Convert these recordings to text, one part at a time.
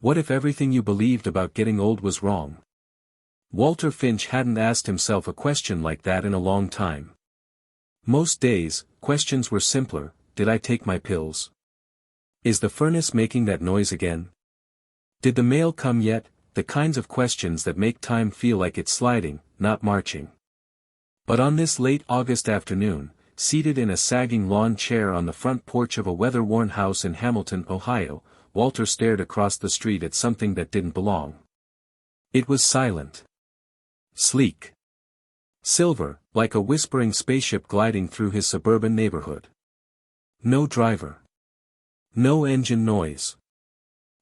What if everything you believed about getting old was wrong? Walter Finch hadn't asked himself a question like that in a long time. Most days, questions were simpler: did I take my pills? Is the furnace making that noise again? Did the mail come yet? The kinds of questions that make time feel like it's sliding, not marching. But on this late August afternoon, seated in a sagging lawn chair on the front porch of a weather-worn house in Hamilton, Ohio, Walter stared across the street at something that didn't belong. It was silent. Sleek. Silver, like a whispering spaceship gliding through his suburban neighborhood. No driver. No engine noise.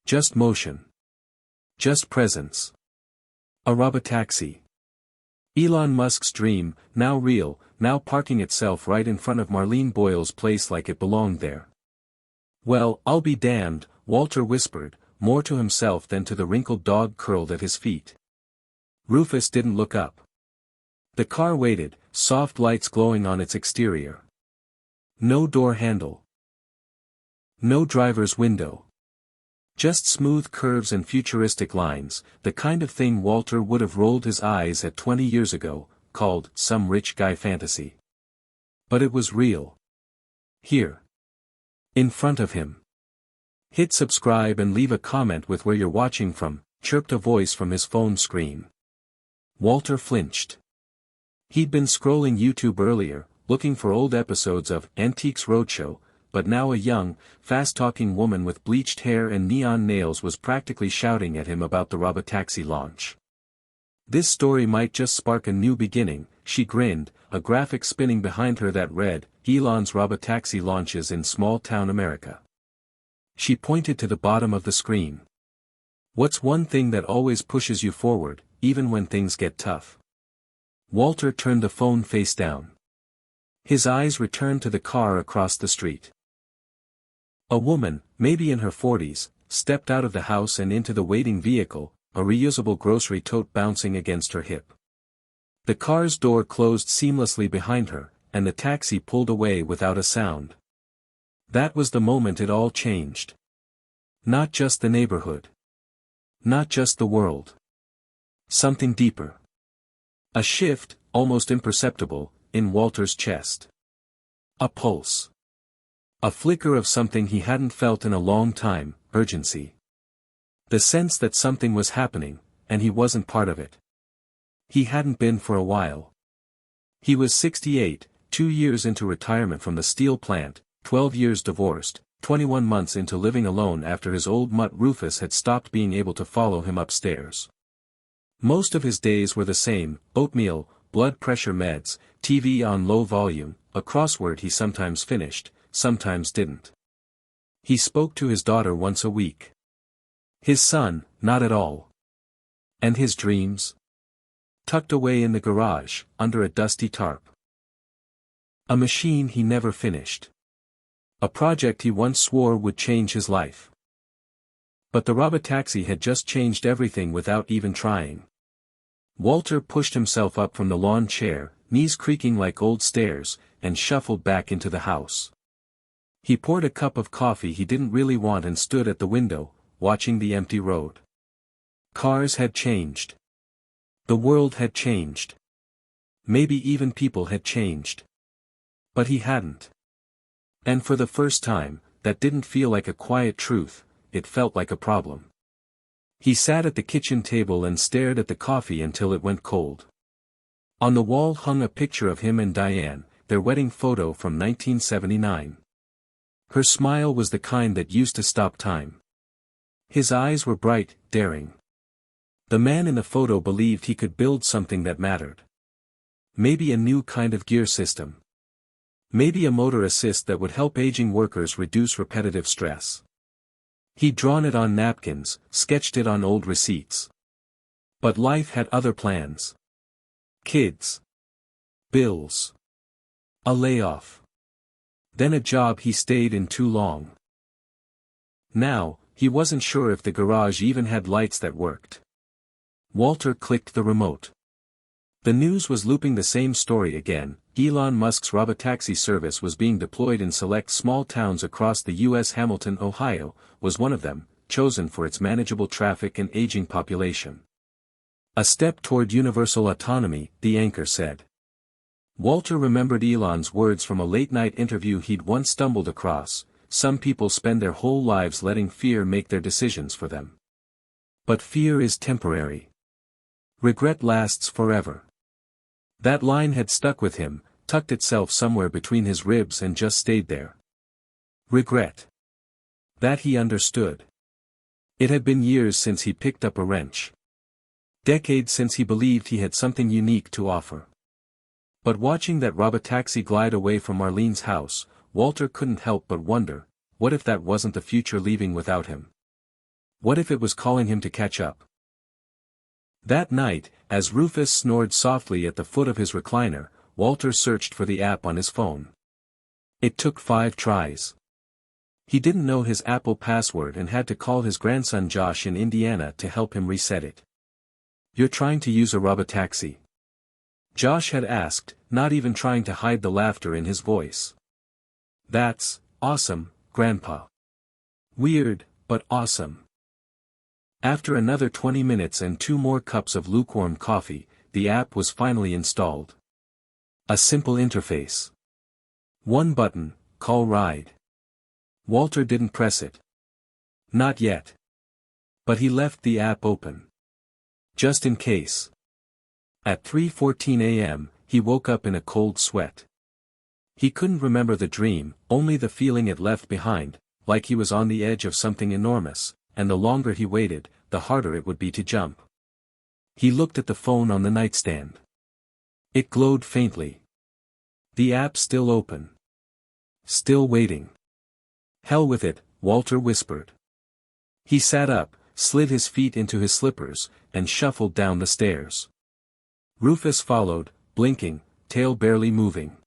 Just motion. Just presence. A robotaxi. Elon Musk's dream, now real, now parking itself right in front of Marlene Boyle's place like it belonged there. Well, I'll be damned, Walter whispered, more to himself than to the wrinkled dog curled at his feet. Rufus didn't look up. The car waited, soft lights glowing on its exterior. No door handle. No driver's window. Just smooth curves and futuristic lines, the kind of thing Walter would have rolled his eyes at 20 years ago, called some rich guy fantasy. But it was real. Here. In front of him. Hit subscribe and leave a comment with where you're watching from, chirped a voice from his phone screen. Walter flinched. He'd been scrolling YouTube earlier, looking for old episodes of Antiques Roadshow, but now a young, fast-talking woman with bleached hair and neon nails was practically shouting at him about the Robotaxi launch. This story might just spark a new beginning, she grinned, a graphic spinning behind her that read, Elon's Robotaxi launches in small-town America. She pointed to the bottom of the screen. What's one thing that always pushes you forward, even when things get tough? Walter turned the phone face down. His eyes returned to the car across the street. A woman, maybe in her 40s, stepped out of the house and into the waiting vehicle, a reusable grocery tote bouncing against her hip. The car's door closed seamlessly behind her, and the taxi pulled away without a sound. That was the moment it all changed. Not just the neighborhood. Not just the world. Something deeper. A shift, almost imperceptible, in Walter's chest. A pulse. A flicker of something he hadn't felt in a long time, urgency. The sense that something was happening, and he wasn't part of it. He hadn't been for a while. He was 68, 2 years into retirement from the steel plant, 12 years divorced, 21 months into living alone after his old mutt Rufus had stopped being able to follow him upstairs. Most of his days were the same: oatmeal, blood pressure meds, TV on low volume, a crossword he sometimes finished, sometimes didn't. He spoke to his daughter once a week. His son, not at all. And his dreams? Tucked away in the garage, under a dusty tarp. A machine he never finished. A project he once swore would change his life. But the Robotaxi had just changed everything without even trying. Walter pushed himself up from the lawn chair, knees creaking like old stairs, and shuffled back into the house. He poured a cup of coffee he didn't really want and stood at the window, watching the empty road. Cars had changed. The world had changed. Maybe even people had changed. But he hadn't. And for the first time, that didn't feel like a quiet truth, it felt like a problem. He sat at the kitchen table and stared at the coffee until it went cold. On the wall hung a picture of him and Diane, their wedding photo from 1979. Her smile was the kind that used to stop time. His eyes were bright, daring. The man in the photo believed he could build something that mattered. Maybe a new kind of gear system. Maybe a motor assist that would help aging workers reduce repetitive stress. He'd drawn it on napkins, sketched it on old receipts. But life had other plans. Kids. Bills. A layoff. Then a job he stayed in too long. Now, he wasn't sure if the garage even had lights that worked. Walter clicked the remote. The news was looping the same story again. Elon Musk's Robotaxi service was being deployed in select small towns across the U.S. Hamilton, Ohio, was one of them, chosen for its manageable traffic and aging population. A step toward universal autonomy, the anchor said. Walter remembered Elon's words from a late-night interview he'd once stumbled across: some people spend their whole lives letting fear make their decisions for them. But fear is temporary. Regret lasts forever. That line had stuck with him, tucked itself somewhere between his ribs and just stayed there. Regret. That he understood. It had been years since he picked up a wrench. Decades since he believed he had something unique to offer. But watching that Robotaxi glide away from Marlene's house, Walter couldn't help but wonder, what if that wasn't the future leaving without him? What if it was calling him to catch up? That night, as Rufus snored softly at the foot of his recliner, Walter searched for the app on his phone. It took 5 tries. He didn't know his Apple password and had to call his grandson Josh in Indiana to help him reset it. "You're trying to use a Robotaxi?" Josh had asked, not even trying to hide the laughter in his voice. "That's awesome, Grandpa." "Weird, but awesome." After another 20 minutes and 2 more cups of lukewarm coffee, the app was finally installed. A simple interface. One button, call ride. Walter didn't press it. Not yet. But he left the app open. Just in case. At 3:14 a.m., he woke up in a cold sweat. He couldn't remember the dream, only the feeling it left behind, like he was on the edge of something enormous, and the longer he waited, the harder it would be to jump. He looked at the phone on the nightstand. It glowed faintly. The app still open. Still waiting. "Hell with it," Walter whispered. He sat up, slid his feet into his slippers, and shuffled down the stairs. Rufus followed, blinking, tail barely moving.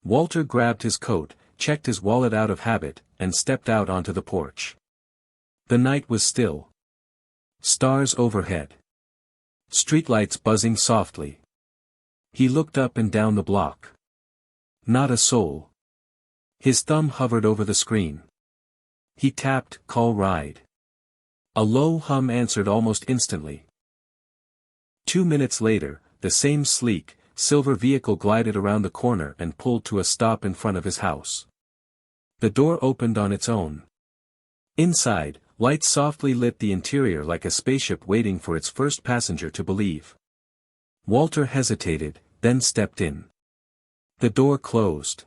Walter grabbed his coat, checked his wallet out of habit, and stepped out onto the porch. The night was still. Stars overhead. Streetlights buzzing softly. He looked up and down the block. Not a soul. His thumb hovered over the screen. He tapped "Call Ride." A low hum answered almost instantly. 2 minutes later, the same sleek, silver vehicle glided around the corner and pulled to a stop in front of his house. The door opened on its own. Inside, lights softly lit the interior like a spaceship waiting for its first passenger to believe. Walter hesitated, then stepped in. The door closed.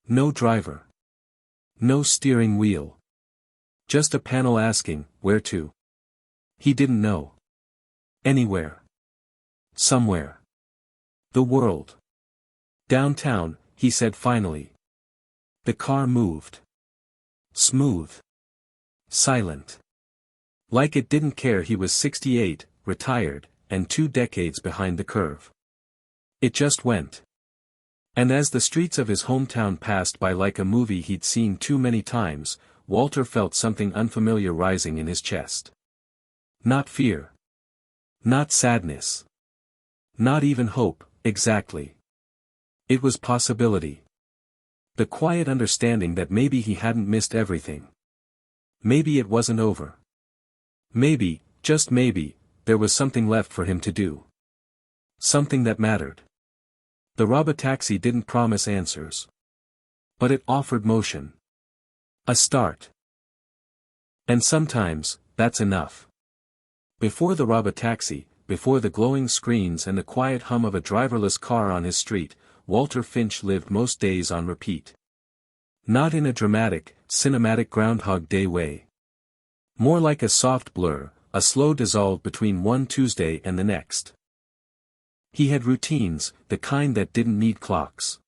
No driver. No steering wheel. Just a panel asking, where to? He didn't know. Anywhere. Somewhere. The world. Downtown, he said finally. The car moved. Smooth. Silent. Like it didn't care he was 68, retired, and 2 decades behind the curve. It just went. And as the streets of his hometown passed by like a movie he'd seen too many times, Walter felt something unfamiliar rising in his chest. Not fear. Not sadness. Not even hope, exactly. It was possibility. The quiet understanding that maybe he hadn't missed everything. Maybe it wasn't over. Maybe, just maybe, there was something left for him to do. Something that mattered. The Robotaxi didn't promise answers. But it offered motion. A start. And sometimes, that's enough. Before the Robotaxi, before the glowing screens and the quiet hum of a driverless car on his street, Walter Finch lived most days on repeat. Not in a dramatic, cinematic Groundhog Day way. More like a soft blur, a slow dissolve between one Tuesday and the next. He had routines, the kind that didn't need clocks.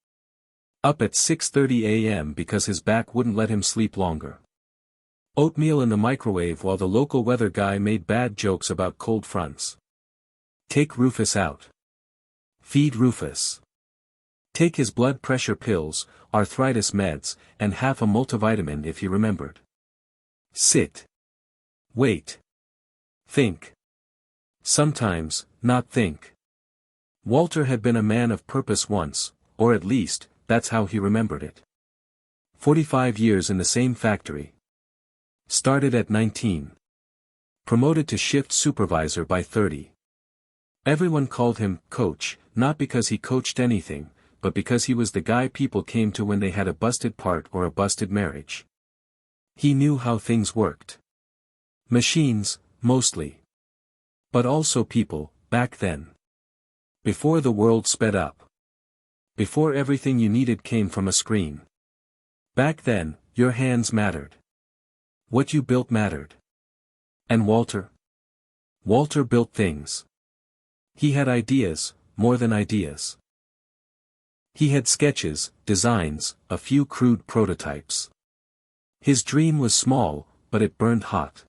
Up at 6:30 a.m. because his back wouldn't let him sleep longer. Oatmeal in the microwave while the local weather guy made bad jokes about cold fronts. Take Rufus out. Feed Rufus. Take his blood pressure pills, arthritis meds, and half a multivitamin if he remembered. Sit. Wait. Think. Sometimes, not think. Walter had been a man of purpose once, or at least, that's how he remembered it. 45 years in the same factory. Started at 19. Promoted to shift supervisor by 30. Everyone called him Coach, not because he coached anything, but because he was the guy people came to when they had a busted part or a busted marriage. He knew how things worked. Machines, mostly. But also people, back then. Before the world sped up. Before everything you needed came from a screen. Back then, your hands mattered. What you built mattered. And Walter? Walter built things. He had ideas, more than ideas. He had sketches, designs, a few crude prototypes. His dream was small, but it burned hot.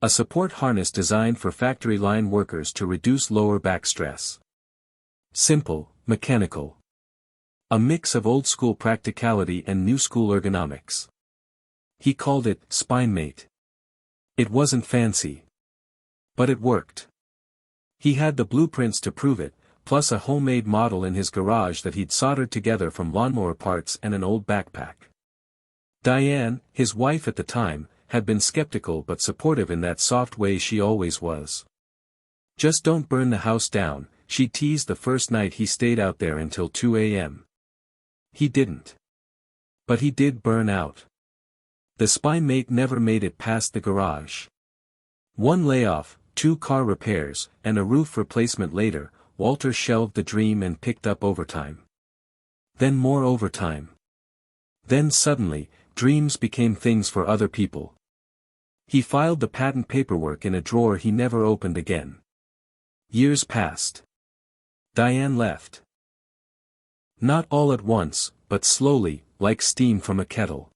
A support harness designed for factory line workers to reduce lower back stress. Simple, mechanical. A mix of old-school practicality and new-school ergonomics. He called it SpineMate. It wasn't fancy. But it worked. He had the blueprints to prove it, plus a homemade model in his garage that he'd soldered together from lawnmower parts and an old backpack. Diane, his wife at the time, had been skeptical but supportive in that soft way she always was. Just don't burn the house down, she teased the first night he stayed out there until 2 a.m. He didn't. But he did burn out. The SpineMate never made it past the garage. One layoff, 2 car repairs, and a roof replacement later, Walter shelved the dream and picked up overtime. Then more overtime. Then suddenly, dreams became things for other people. He filed the patent paperwork in a drawer he never opened again. Years passed. Diane left. Not all at once, but slowly, like steam from a kettle.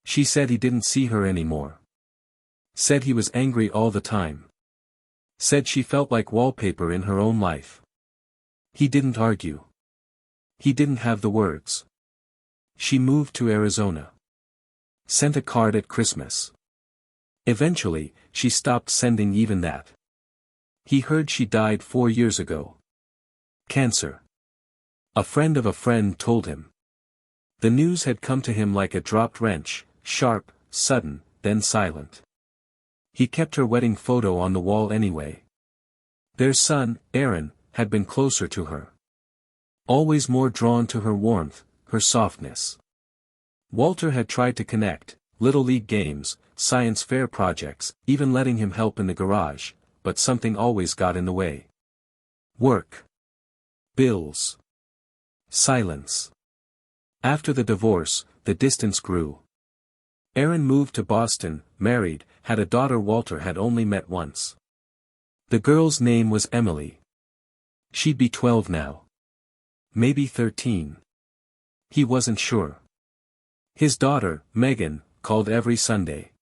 She said he didn't see her anymore. Said he was angry all the time. Said she felt like wallpaper in her own life. He didn't argue. He didn't have the words. She moved to Arizona. Sent a card at Christmas. Eventually, she stopped sending even that. He heard she died 4 years ago. Cancer. A friend of a friend told him. The news had come to him like a dropped wrench, sharp, sudden, then silent. He kept her wedding photo on the wall anyway. Their son, Aaron, had been closer to her. Always more drawn to her warmth, her softness. Walter had tried to connect, little league games, science fair projects, even letting him help in the garage, but something always got in the way. Work. Bills. Silence. After the divorce, the distance grew. Aaron moved to Boston, married, had a daughter Walter had only met once. The girl's name was Emily. She'd be 12 now. Maybe 13. He wasn't sure. His daughter, Megan, called every Sunday.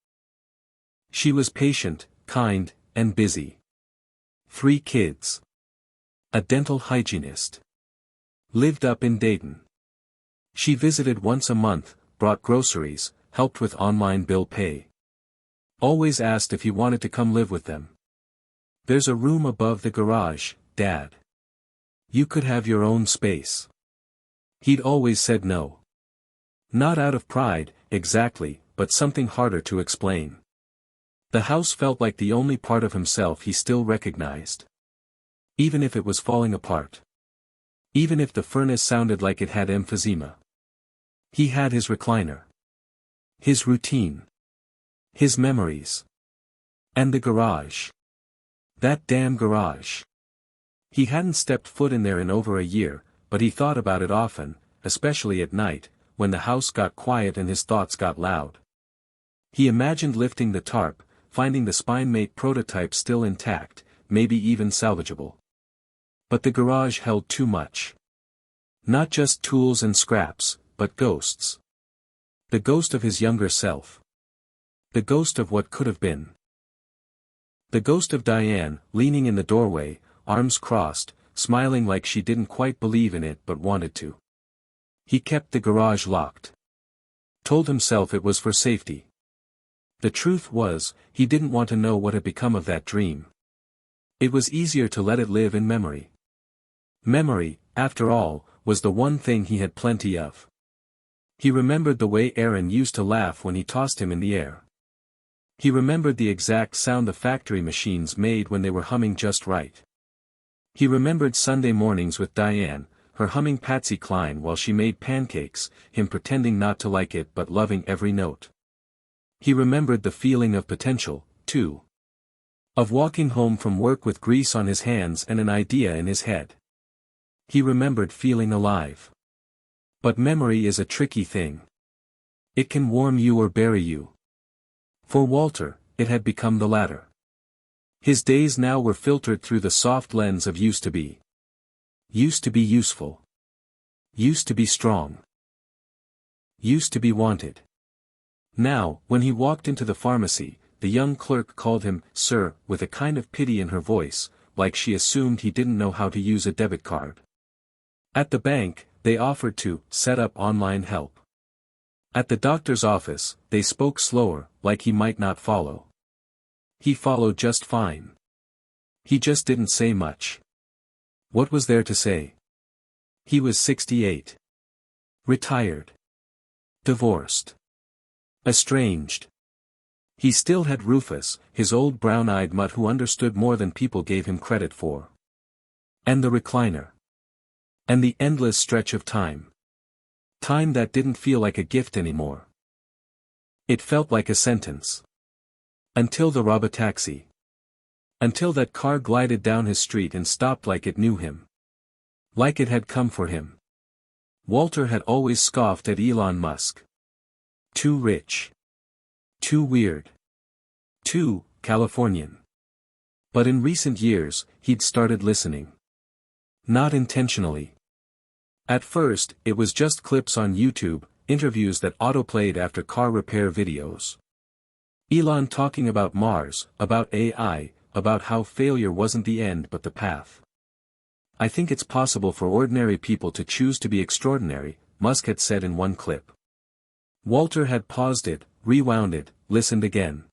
She was patient, kind, and busy. 3 kids. A dental hygienist. Lived up in Dayton. She visited once a month, brought groceries, helped with online bill pay. Always asked if he wanted to come live with them. There's a room above the garage, Dad. You could have your own space. He'd always said no. Not out of pride, exactly, but something harder to explain. The house felt like the only part of himself he still recognized. Even if it was falling apart. Even if the furnace sounded like it had emphysema. He had his recliner. His routine. His memories. And the garage. That damn garage. He hadn't stepped foot in there in over a year, but he thought about it often, especially at night, when the house got quiet and his thoughts got loud. He imagined lifting the tarp, finding the SpineMate prototype still intact, maybe even salvageable. But the garage held too much. Not just tools and scraps, but ghosts. The ghost of his younger self. The ghost of what could have been. The ghost of Diane, leaning in the doorway, arms crossed, smiling like she didn't quite believe in it but wanted to. He kept the garage locked. Told himself it was for safety. The truth was, he didn't want to know what had become of that dream. It was easier to let it live in memory. Memory, after all, was the one thing he had plenty of. He remembered the way Aaron used to laugh when he tossed him in the air. He remembered the exact sound the factory machines made when they were humming just right. He remembered Sunday mornings with Diane, her humming Patsy Cline while she made pancakes, him pretending not to like it but loving every note. He remembered the feeling of potential, too. Of walking home from work with grease on his hands and an idea in his head. He remembered feeling alive. But memory is a tricky thing. It can warm you or bury you. For Walter, it had become the latter. His days now were filtered through the soft lens of used to be. Used to be useful. Used to be strong. Used to be wanted. Now, when he walked into the pharmacy, the young clerk called him, "Sir," with a kind of pity in her voice, like she assumed he didn't know how to use a debit card. At the bank, they offered to set up online help. At the doctor's office, they spoke slower, like he might not follow. He followed just fine. He just didn't say much. What was there to say? He was 68. Retired. Divorced. Estranged. He still had Rufus, his old brown-eyed mutt who understood more than people gave him credit for. And the recliner. And the endless stretch of time. Time that didn't feel like a gift anymore. It felt like a sentence. Until the Robotaxi. Until that car glided down his street and stopped like it knew him. Like it had come for him. Walter had always scoffed at Elon Musk. Too rich. Too weird. Too Californian. But in recent years, he'd started listening. Not intentionally. At first, it was just clips on YouTube, interviews that autoplayed after car repair videos. Elon talking about Mars, about AI, about how failure wasn't the end but the path. "I think it's possible for ordinary people to choose to be extraordinary," Musk had said in one clip. Walter had paused it, rewound it, listened again.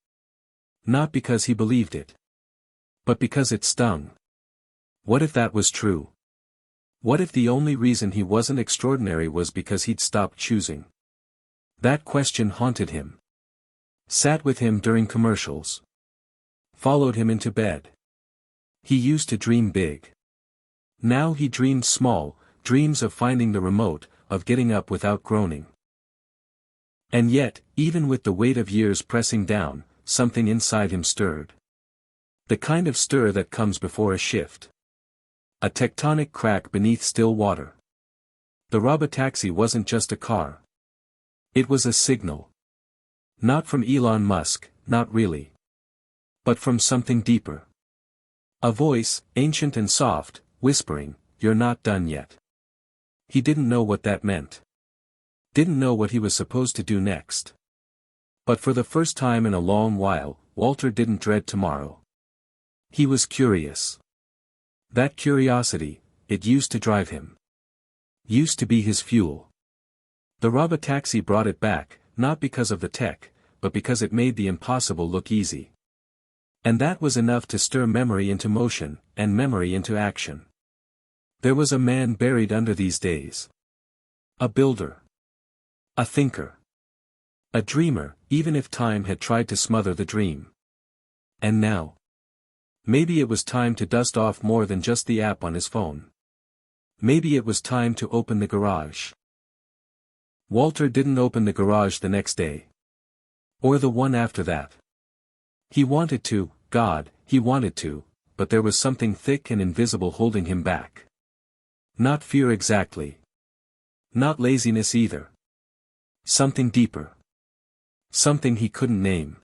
Not because he believed it. But because it stung. What if that was true? What if the only reason he wasn't extraordinary was because he'd stopped choosing? That question haunted him. Sat with him during commercials. Followed him into bed. He used to dream big. Now he dreamed small, dreams of finding the remote, of getting up without groaning. And yet, even with the weight of years pressing down, something inside him stirred. The kind of stir that comes before a shift. A tectonic crack beneath still water. The Robotaxi wasn't just a car. It was a signal. Not from Elon Musk, not really. But from something deeper. A voice, ancient and soft, whispering, "You're not done yet." He didn't know what that meant. Didn't know what he was supposed to do next. But for the first time in a long while, Walter didn't dread tomorrow. He was curious. That curiosity, it used to drive him. Used to be his fuel. The Robotaxi brought it back, not because of the tech, but because it made the impossible look easy. And that was enough to stir memory into motion, and memory into action. There was a man buried under these days. A builder. A thinker. A dreamer, even if time had tried to smother the dream. And now? Maybe it was time to dust off more than just the app on his phone. Maybe it was time to open the garage. Walter didn't open the garage the next day. Or the one after that. He wanted to, God, he wanted to, but there was something thick and invisible holding him back. Not fear exactly. Not laziness either. Something deeper. Something he couldn't name.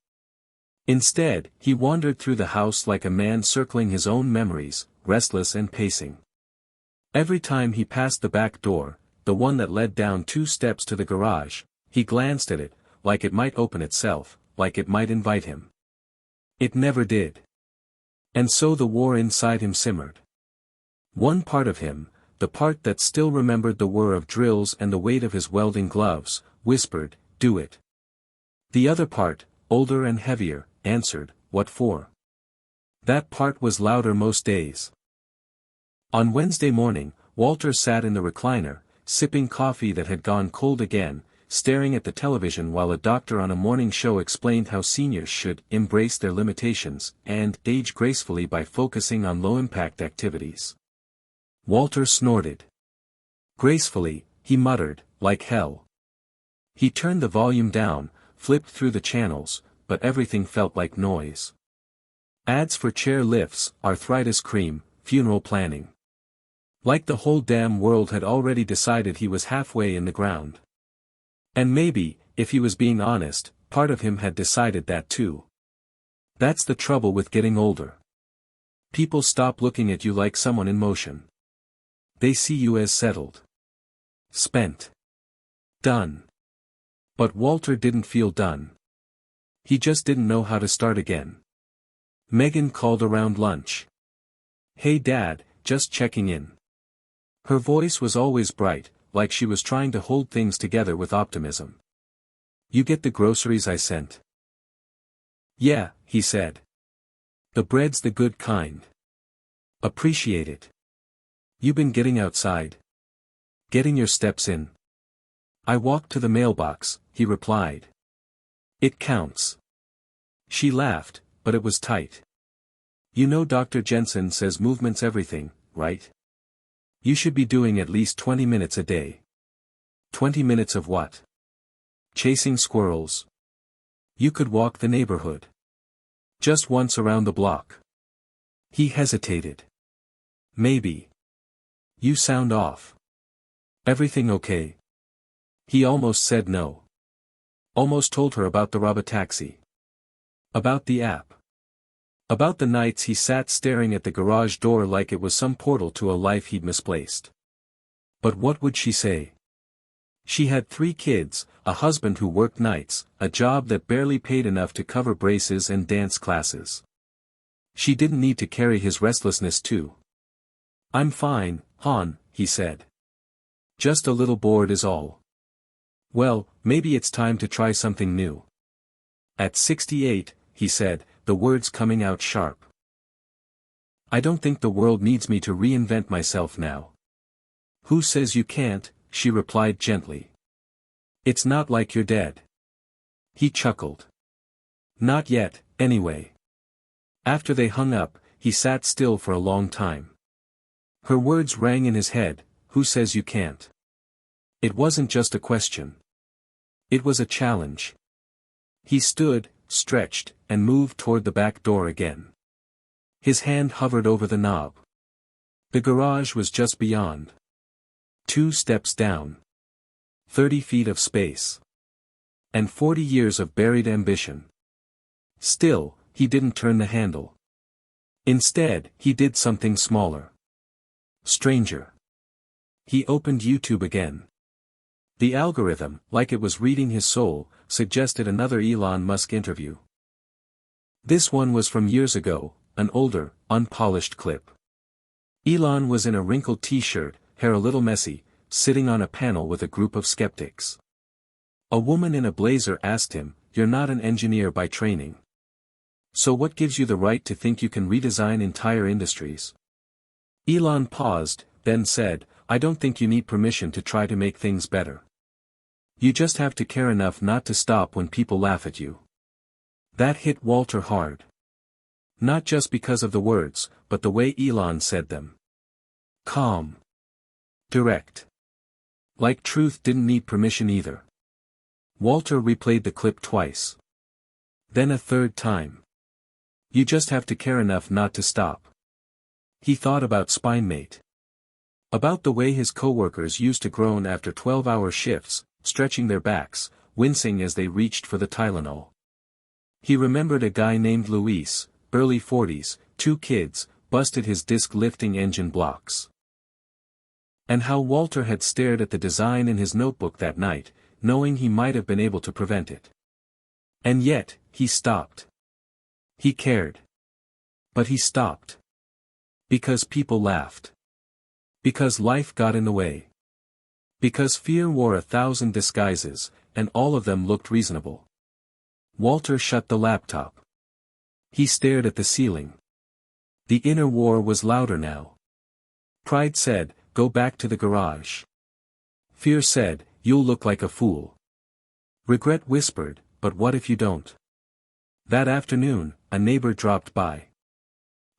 Instead, he wandered through the house like a man circling his own memories, restless and pacing. Every time he passed the back door, the one that led down 2 steps to the garage, he glanced at it, like it might open itself, like it might invite him. It never did. And so the war inside him simmered. One part of him, the part that still remembered the whir of drills and the weight of his welding gloves, whispered, "Do it." The other part, older and heavier, answered, "What for?" That part was louder most days. On Wednesday morning, Walter sat in the recliner, sipping coffee that had gone cold again, staring at the television while a doctor on a morning show explained how seniors should embrace their limitations and age gracefully by focusing on low-impact activities. Walter snorted. Gracefully, he muttered, like hell. He turned the volume down, flipped through the channels, but everything felt like noise. Ads for chair lifts, arthritis cream, funeral planning. Like the whole damn world had already decided he was halfway in the ground. And maybe, if he was being honest, part of him had decided that too. That's the trouble with getting older. People stop looking at you like someone in motion. They see you as settled. Spent. Done. But Walter didn't feel done. He just didn't know how to start again. Megan called around lunch. "Hey Dad, just checking in." Her voice was always bright, like she was trying to hold things together with optimism. "You get the groceries I sent?" "Yeah," he said. "The bread's the good kind. Appreciate it. You been getting outside? Getting your steps in?" "I walked to the mailbox," he replied. "It counts." She laughed, but it was tight. "You know Dr. Jensen says movement's everything, right? You should be doing at least 20 minutes a day." 20 minutes of what? Chasing squirrels. You could walk the neighborhood. Just once around the block. He hesitated. "Maybe. You sound off. Everything okay?" He almost said no. Almost told her about the Robotaxi. About the app. About the nights he sat staring at the garage door like it was some portal to a life he'd misplaced. But what would she say? She had 3 kids, a husband who worked nights, a job that barely paid enough to cover braces and dance classes. She didn't need to carry his restlessness too. "I'm fine, hon," he said. "Just a little bored is all." "Well, maybe it's time to try something new." At 68, he said, the words coming out sharp. "I don't think the world needs me to reinvent myself now." "Who says you can't?" she replied gently. "It's not like you're dead." He chuckled. "Not yet, anyway." After they hung up, he sat still for a long time. Her words rang in his head, "Who says you can't?" It wasn't just a question. It was a challenge. He stood, stretched, and moved toward the back door again. His hand hovered over the knob. The garage was just beyond. 2 steps down. 30 feet of space. And 40 years of buried ambition. Still, he didn't turn the handle. Instead, he did something smaller. Stranger. He opened YouTube again. The algorithm, like it was reading his soul, suggested another Elon Musk interview. This one was from years ago, an older, unpolished clip. Elon was in a wrinkled t-shirt, hair a little messy, sitting on a panel with a group of skeptics. A woman in a blazer asked him, "You're not an engineer by training. So what gives you the right to think you can redesign entire industries?" Elon paused, then said, "I don't think you need permission to try to make things better. You just have to care enough not to stop when people laugh at you." That hit Walter hard. Not just because of the words, but the way Elon said them. Calm. Direct. Like truth didn't need permission either. Walter replayed the clip twice. Then a third time. You just have to care enough not to stop. He thought about SpineMate. About the way his coworkers used to groan after 12-hour shifts, stretching their backs, wincing as they reached for the Tylenol. He remembered a guy named Luis, early 40s, 2 kids, busted his disc-lifting engine blocks. And how Walter had stared at the design in his notebook that night, knowing he might have been able to prevent it. And yet, he stopped. He cared. But he stopped. Because people laughed. Because life got in the way. Because fear wore 1,000 disguises, and all of them looked reasonable. Walter shut the laptop. He stared at the ceiling. The inner war was louder now. Pride said, "Go back to the garage." Fear said, "You'll look like a fool." Regret whispered, but what if you don't? That afternoon, a neighbor dropped by.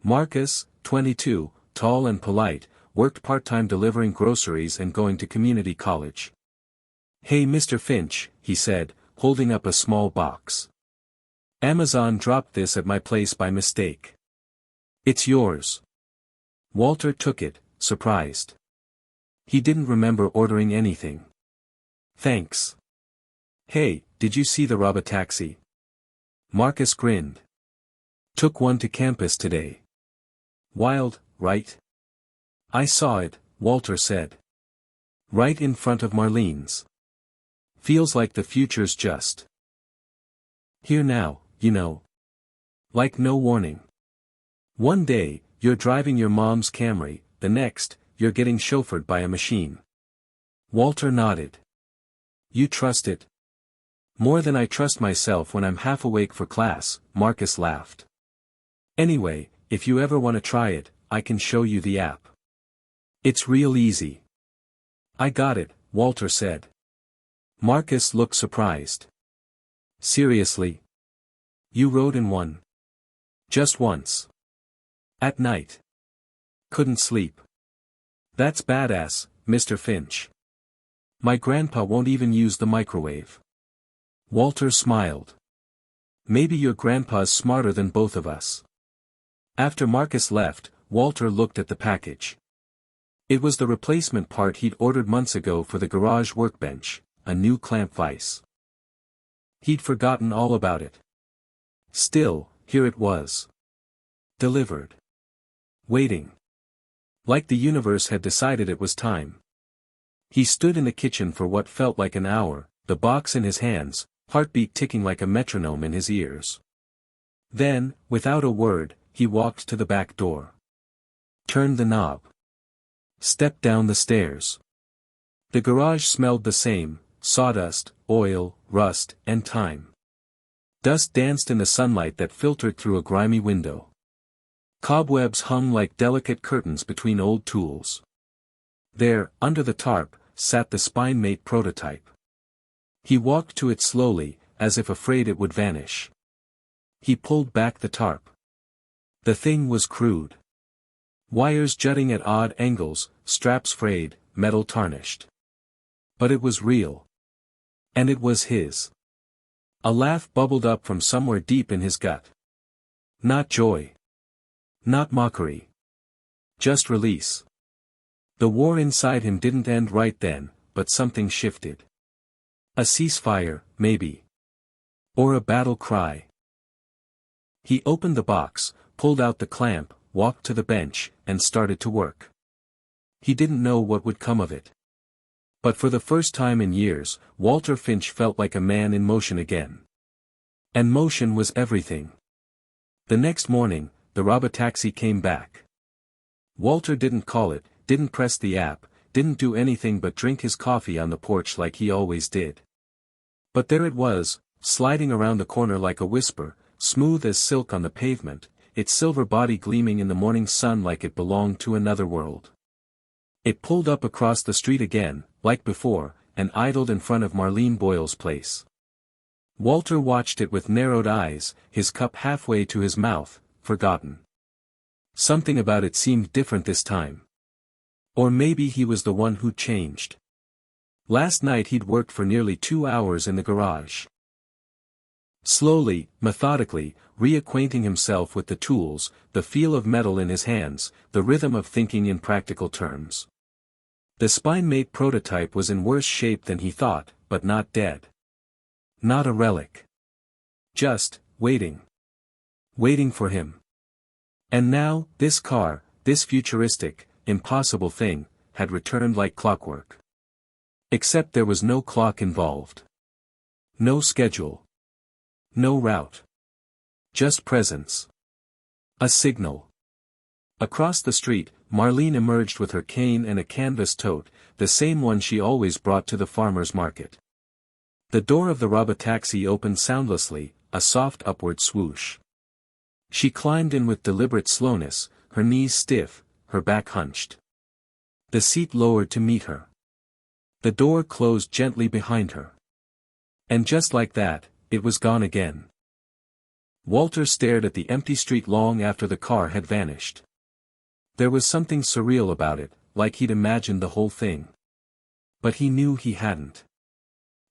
Marcus, 22, tall and polite, worked part-time delivering groceries and going to community college. "Hey Mr. Finch," he said, holding up a small box. "Amazon dropped this at my place by mistake. It's yours." Walter took it, surprised. He didn't remember ordering anything. "Thanks." "Hey, did you see the Robotaxi?" Marcus grinned. "Took one to campus today. Wild, right?" "I saw it," Walter said. "Right in front of Marlene's. Feels like the future's just here now, you know. Like no warning. One day, you're driving your mom's Camry, the next, you're getting chauffeured by a machine." Walter nodded. "You trust it?" "More than I trust myself when I'm half awake for class," Marcus laughed. "Anyway, if you ever want to try it, I can show you the app. It's real easy." "I got it," Walter said. Marcus looked surprised. "Seriously? You rode in one?" "Just once. At night. Couldn't sleep." "That's badass, Mr. Finch. My grandpa won't even use the microwave." Walter smiled. "Maybe your grandpa's smarter than both of us." After Marcus left, Walter looked at the package. It was the replacement part he'd ordered months ago for the garage workbench, a new clamp vise. He'd forgotten all about it. Still, here it was. Delivered. Waiting. Like the universe had decided it was time. He stood in the kitchen for what felt like an hour, the box in his hands, heartbeat ticking like a metronome in his ears. Then, without a word, he walked to the back door. Turned the knob. Stepped down the stairs. The garage smelled the same, sawdust, oil, rust, and time. Dust danced in the sunlight that filtered through a grimy window. Cobwebs hung like delicate curtains between old tools. There, under the tarp, sat the spine-mate prototype. He walked to it slowly, as if afraid it would vanish. He pulled back the tarp. The thing was crude. Wires jutting at odd angles, straps frayed, metal tarnished. But it was real. And it was his. A laugh bubbled up from somewhere deep in his gut. Not joy. Not mockery. Just release. The war inside him didn't end right then, but something shifted. A ceasefire, maybe. Or a battle cry. He opened the box, pulled out the clamp, walked to the bench, and started to work. He didn't know what would come of it. But for the first time in years, Walter Finch felt like a man in motion again. And motion was everything. The next morning, the Robotaxi came back. Walter didn't call it, didn't press the app, didn't do anything but drink his coffee on the porch like he always did. But there it was, sliding around the corner like a whisper, smooth as silk on the pavement, its silver body gleaming in the morning sun like it belonged to another world. It pulled up across the street again, like before, and idled in front of Marlene Boyle's place. Walter watched it with narrowed eyes, his cup halfway to his mouth, forgotten. Something about it seemed different this time. Or maybe he was the one who changed. Last night he'd worked for nearly 2 hours in the garage. Slowly, methodically, reacquainting himself with the tools, the feel of metal in his hands, the rhythm of thinking in practical terms. The spine-mate prototype was in worse shape than he thought, but not dead. Not a relic. Just, waiting. Waiting for him. And now, this car, this futuristic, impossible thing, had returned like clockwork. Except there was no clock involved. No schedule. No route. Just presence. A signal. Across the street, Marlene emerged with her cane and a canvas tote, the same one she always brought to the farmer's market. The door of the Robotaxi opened soundlessly, a soft upward swoosh. She climbed in with deliberate slowness, her knees stiff, her back hunched. The seat lowered to meet her. The door closed gently behind her. And just like that, it was gone again. Walter stared at the empty street long after the car had vanished. There was something surreal about it, like he'd imagined the whole thing. But he knew he hadn't.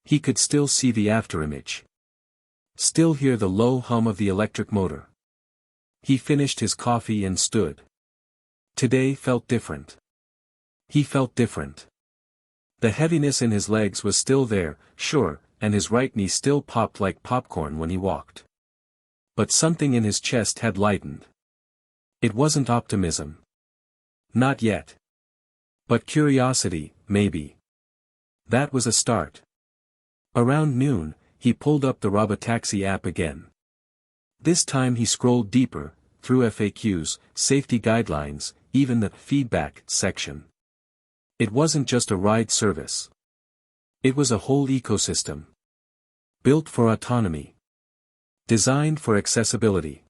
He could still see the afterimage. Still hear the low hum of the electric motor. He finished his coffee and stood. Today felt different. He felt different. The heaviness in his legs was still there, sure, and his right knee still popped like popcorn when he walked. But something in his chest had lightened. It wasn't optimism. Not yet. But curiosity, maybe. That was a start. Around noon, he pulled up the Robotaxi app again. This time he scrolled deeper, through FAQs, safety guidelines, even the feedback section. It wasn't just a ride service. It was a whole ecosystem. Built for autonomy. Designed for accessibility.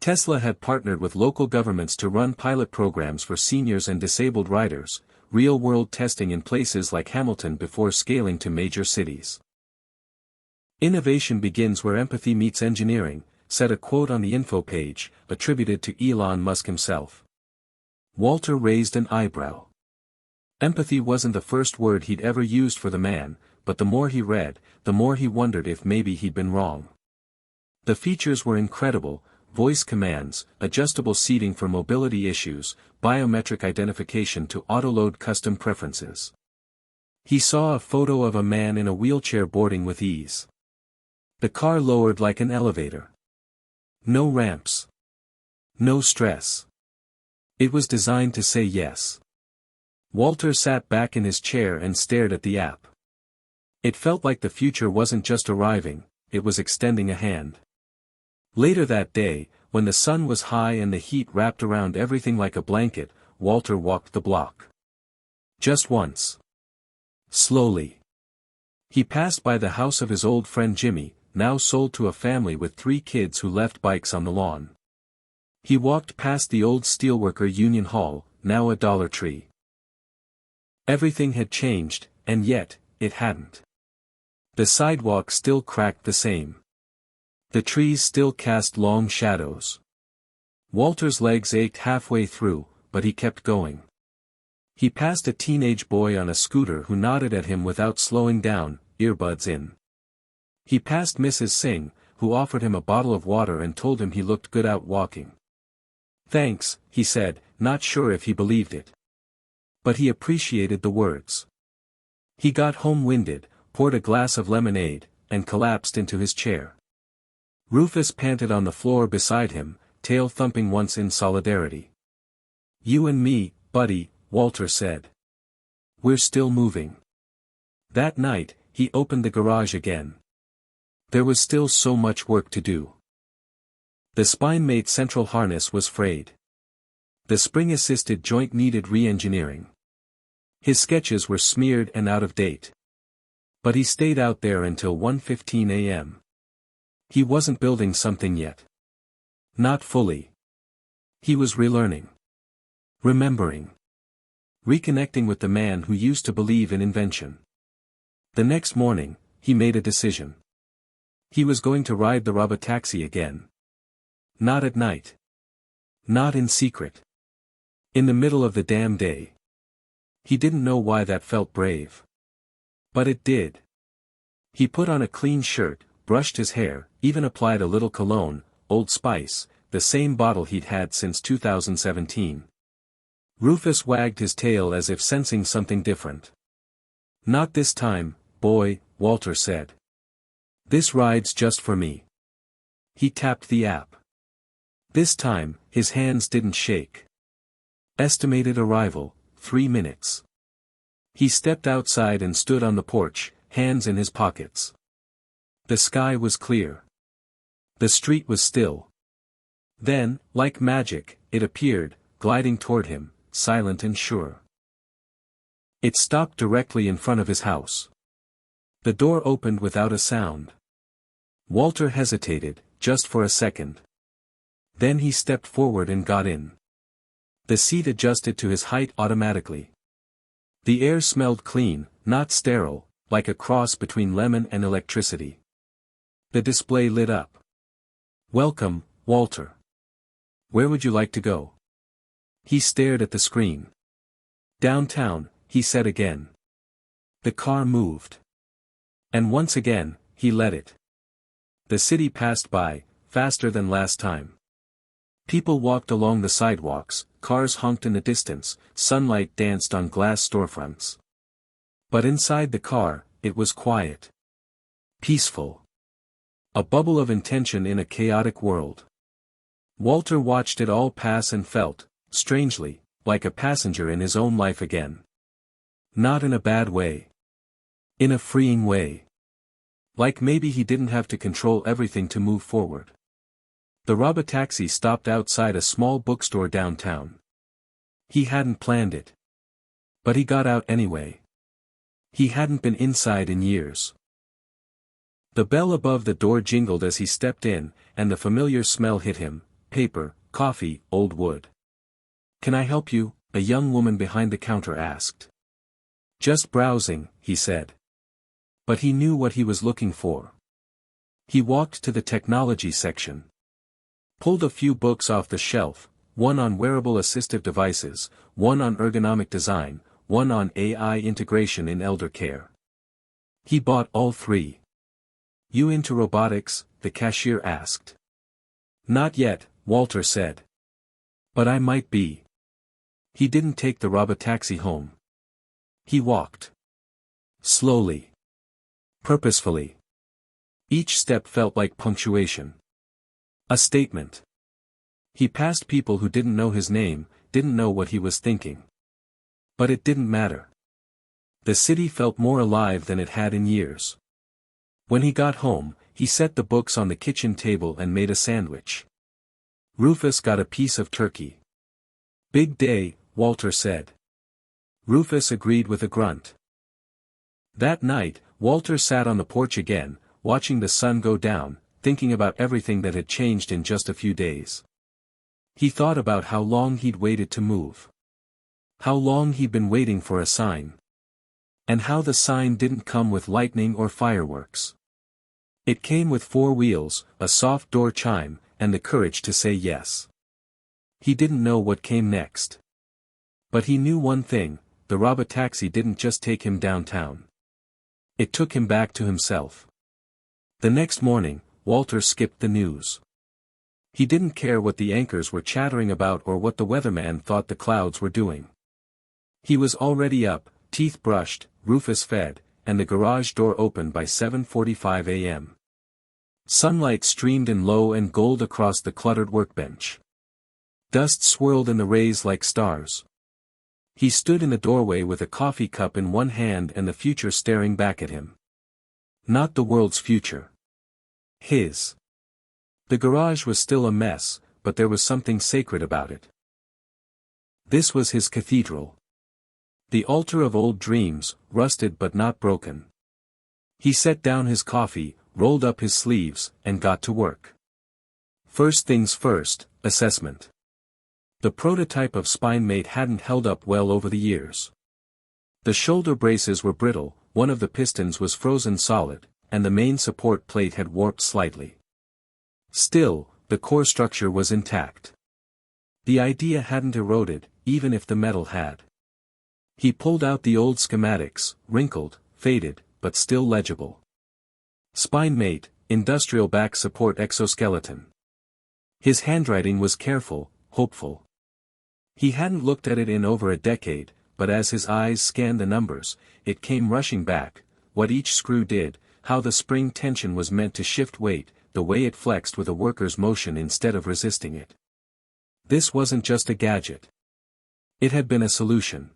Tesla had partnered with local governments to run pilot programs for seniors and disabled riders, real-world testing in places like Hamilton before scaling to major cities. Innovation begins where empathy meets engineering, said a quote on the info page, attributed to Elon Musk himself. Walter raised an eyebrow. Empathy wasn't the first word he'd ever used for the man, but the more he read, the more he wondered if maybe he'd been wrong. The features were incredible: voice commands, adjustable seating for mobility issues, biometric identification to auto-load custom preferences. He saw a photo of a man in a wheelchair boarding with ease. The car lowered like an elevator. No ramps. No stress. It was designed to say yes. Walter sat back in his chair and stared at the app. It felt like the future wasn't just arriving, it was extending a hand. Later that day, when the sun was high and the heat wrapped around everything like a blanket, Walter walked the block. Just once. Slowly. He passed by the house of his old friend Jimmy, now sold to a family with 3 kids who left bikes on the lawn. He walked past the old steelworker Union Hall, now a Dollar Tree. Everything had changed, and yet, it hadn't. The sidewalk still cracked the same. The trees still cast long shadows. Walter's legs ached halfway through, but he kept going. He passed a teenage boy on a scooter who nodded at him without slowing down, earbuds in. He passed Mrs. Singh, who offered him a bottle of water and told him he looked good out walking. "Thanks," he said, not sure if he believed it. But he appreciated the words. He got home winded, poured a glass of lemonade, and collapsed into his chair. Rufus panted on the floor beside him, tail thumping once in solidarity. "You and me, buddy," Walter said. "We're still moving." That night, he opened the garage again. There was still so much work to do. The spine-mate central harness was frayed. The spring-assisted joint needed re-engineering. His sketches were smeared and out of date. But he stayed out there until 1:15 a.m. He wasn't building something yet. Not fully. He was relearning. Remembering. Reconnecting with the man who used to believe in invention. The next morning, he made a decision. He was going to ride the Robotaxi again. Not at night. Not in secret. In the middle of the damn day. He didn't know why that felt brave. But it did. He put on a clean shirt, brushed his hair, even applied a little cologne, Old Spice, the same bottle he'd had since 2017. Rufus wagged his tail as if sensing something different. "Not this time, boy," Walter said. "This ride's just for me." He tapped the app. This time, his hands didn't shake. Estimated arrival, 3 minutes. He stepped outside and stood on the porch, hands in his pockets. The sky was clear. The street was still. Then, like magic, it appeared, gliding toward him, silent and sure. It stopped directly in front of his house. The door opened without a sound. Walter hesitated, just for a second. Then he stepped forward and got in. The seat adjusted to his height automatically. The air smelled clean, not sterile, like a cross between lemon and electricity. The display lit up. "Welcome, Walter. Where would you like to go?" He stared at the screen. "Downtown," he said again. The car moved. And once again, he let it. The city passed by, faster than last time. People walked along the sidewalks, cars honked in the distance, sunlight danced on glass storefronts. But inside the car, it was quiet. Peaceful. A bubble of intention in a chaotic world. Walter watched it all pass and felt, strangely, like a passenger in his own life again. Not in a bad way. In a freeing way. Like maybe he didn't have to control everything to move forward. The Robotaxi stopped outside a small bookstore downtown. He hadn't planned it. But he got out anyway. He hadn't been inside in years. The bell above the door jingled as he stepped in, and the familiar smell hit him: paper, coffee, old wood. "Can I help you?" a young woman behind the counter asked. "Just browsing," he said. But he knew what he was looking for. He walked to the technology section. Pulled a few books off the shelf, one on wearable assistive devices, one on ergonomic design, one on AI integration in elder care. He bought all three. "You into robotics?" the cashier asked. "Not yet," Walter said. "But I might be." He didn't take the Robotaxi home. He walked. Slowly. Purposefully. Each step felt like punctuation. A statement. He passed people who didn't know his name, didn't know what he was thinking. But it didn't matter. The city felt more alive than it had in years. When he got home, he set the books on the kitchen table and made a sandwich. Rufus got a piece of turkey. "Big day," Walter said. Rufus agreed with a grunt. That night, Walter sat on the porch again, watching the sun go down, thinking about everything that had changed in just a few days. He thought about how long he'd waited to move. How long he'd been waiting for a sign. And how the sign didn't come with lightning or fireworks. It came with 4 wheels, a soft door chime, and the courage to say yes. He didn't know what came next. But he knew one thing: the Robotaxi didn't just take him downtown. It took him back to himself. The next morning, Walter skipped the news. He didn't care what the anchors were chattering about or what the weatherman thought the clouds were doing. He was already up, teeth brushed, Rufus fed, and the garage door opened by 7:45 a.m. Sunlight streamed in low and gold across the cluttered workbench. Dust swirled in the rays like stars. He stood in the doorway with a coffee cup in one hand and the future staring back at him. Not the world's future. His. The garage was still a mess, but there was something sacred about it. This was his cathedral. The altar of old dreams, rusted but not broken. He set down his coffee, rolled up his sleeves, and got to work. First things first, assessment. The prototype of SpineMate hadn't held up well over the years. The shoulder braces were brittle, one of the pistons was frozen solid, and the main support plate had warped slightly. Still, the core structure was intact. The idea hadn't eroded, even if the metal had. He pulled out the old schematics, wrinkled, faded, but still legible. SpineMate, industrial back support exoskeleton. His handwriting was careful, hopeful. He hadn't looked at it in over a decade, but as his eyes scanned the numbers, it came rushing back: what each screw did, how the spring tension was meant to shift weight, the way it flexed with a worker's motion instead of resisting it. This wasn't just a gadget. It had been a solution.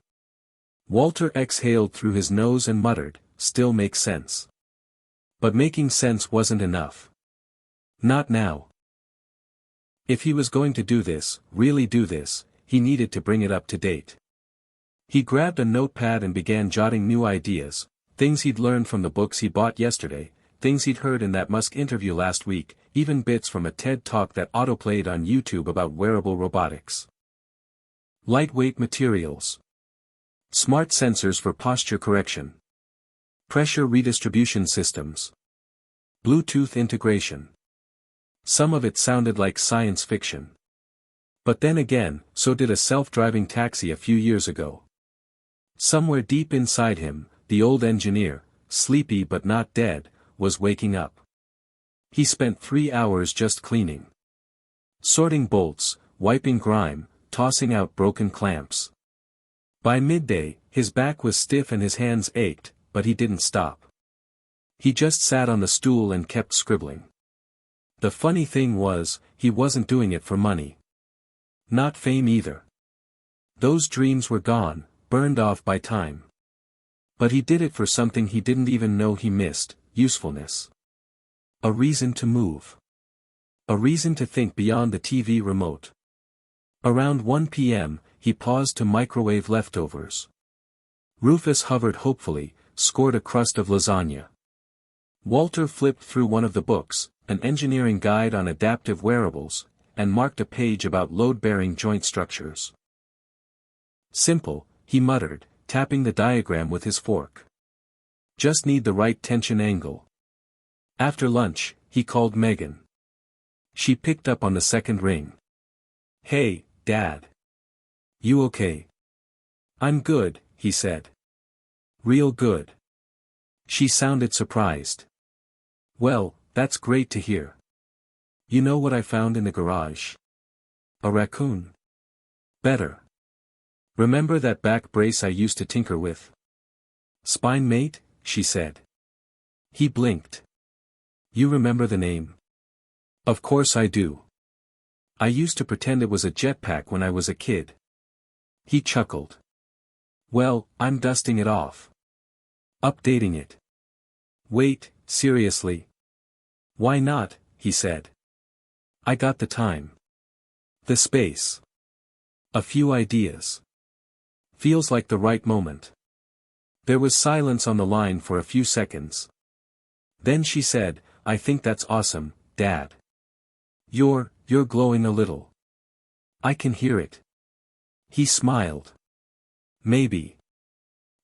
Walter exhaled through his nose and muttered, "Still makes sense." But making sense wasn't enough. Not now. If he was going to do this, really do this, he needed to bring it up to date. He grabbed a notepad and began jotting new ideas, things he'd learned from the books he bought yesterday, things he'd heard in that Musk interview last week, even bits from a TED Talk that autoplayed on YouTube about wearable robotics. Lightweight materials. Smart sensors for posture correction. Pressure redistribution systems. Bluetooth integration. Some of it sounded like science fiction. But then again, so did a self-driving taxi a few years ago. Somewhere deep inside him, the old engineer, sleepy but not dead, was waking up. He spent 3 hours just cleaning. Sorting bolts, wiping grime, tossing out broken clamps. By midday, his back was stiff and his hands ached, but he didn't stop. He just sat on the stool and kept scribbling. The funny thing was, he wasn't doing it for money. Not fame either. Those dreams were gone, burned off by time. But he did it for something he didn't even know he missed: usefulness. A reason to move. A reason to think beyond the TV remote. Around 1 p.m., he paused to microwave leftovers. Rufus hovered hopefully, scored a crust of lasagna. Walter flipped through one of the books, an engineering guide on adaptive wearables, and marked a page about load-bearing joint structures. Simple, he muttered, tapping the diagram with his fork. Just need the right tension angle. After lunch, he called Megan. She picked up on the second ring. "Hey, Dad. You okay?" "I'm good," he said. "Real good." She sounded surprised. "Well, that's great to hear. You know what I found in the garage? A raccoon. Better. Remember that back brace I used to tinker with? Spine mate?" she said. He blinked. "You remember the name?" "Of course I do. I used to pretend it was a jetpack when I was a kid." He chuckled. "Well, I'm dusting it off. Updating it." "Wait, seriously?" "Why not?" he said. "I got the time. The space. A few ideas. Feels like the right moment." There was silence on the line for a few seconds. Then she said, "I think that's awesome, Dad. You're glowing a little. I can hear it." He smiled. "Maybe.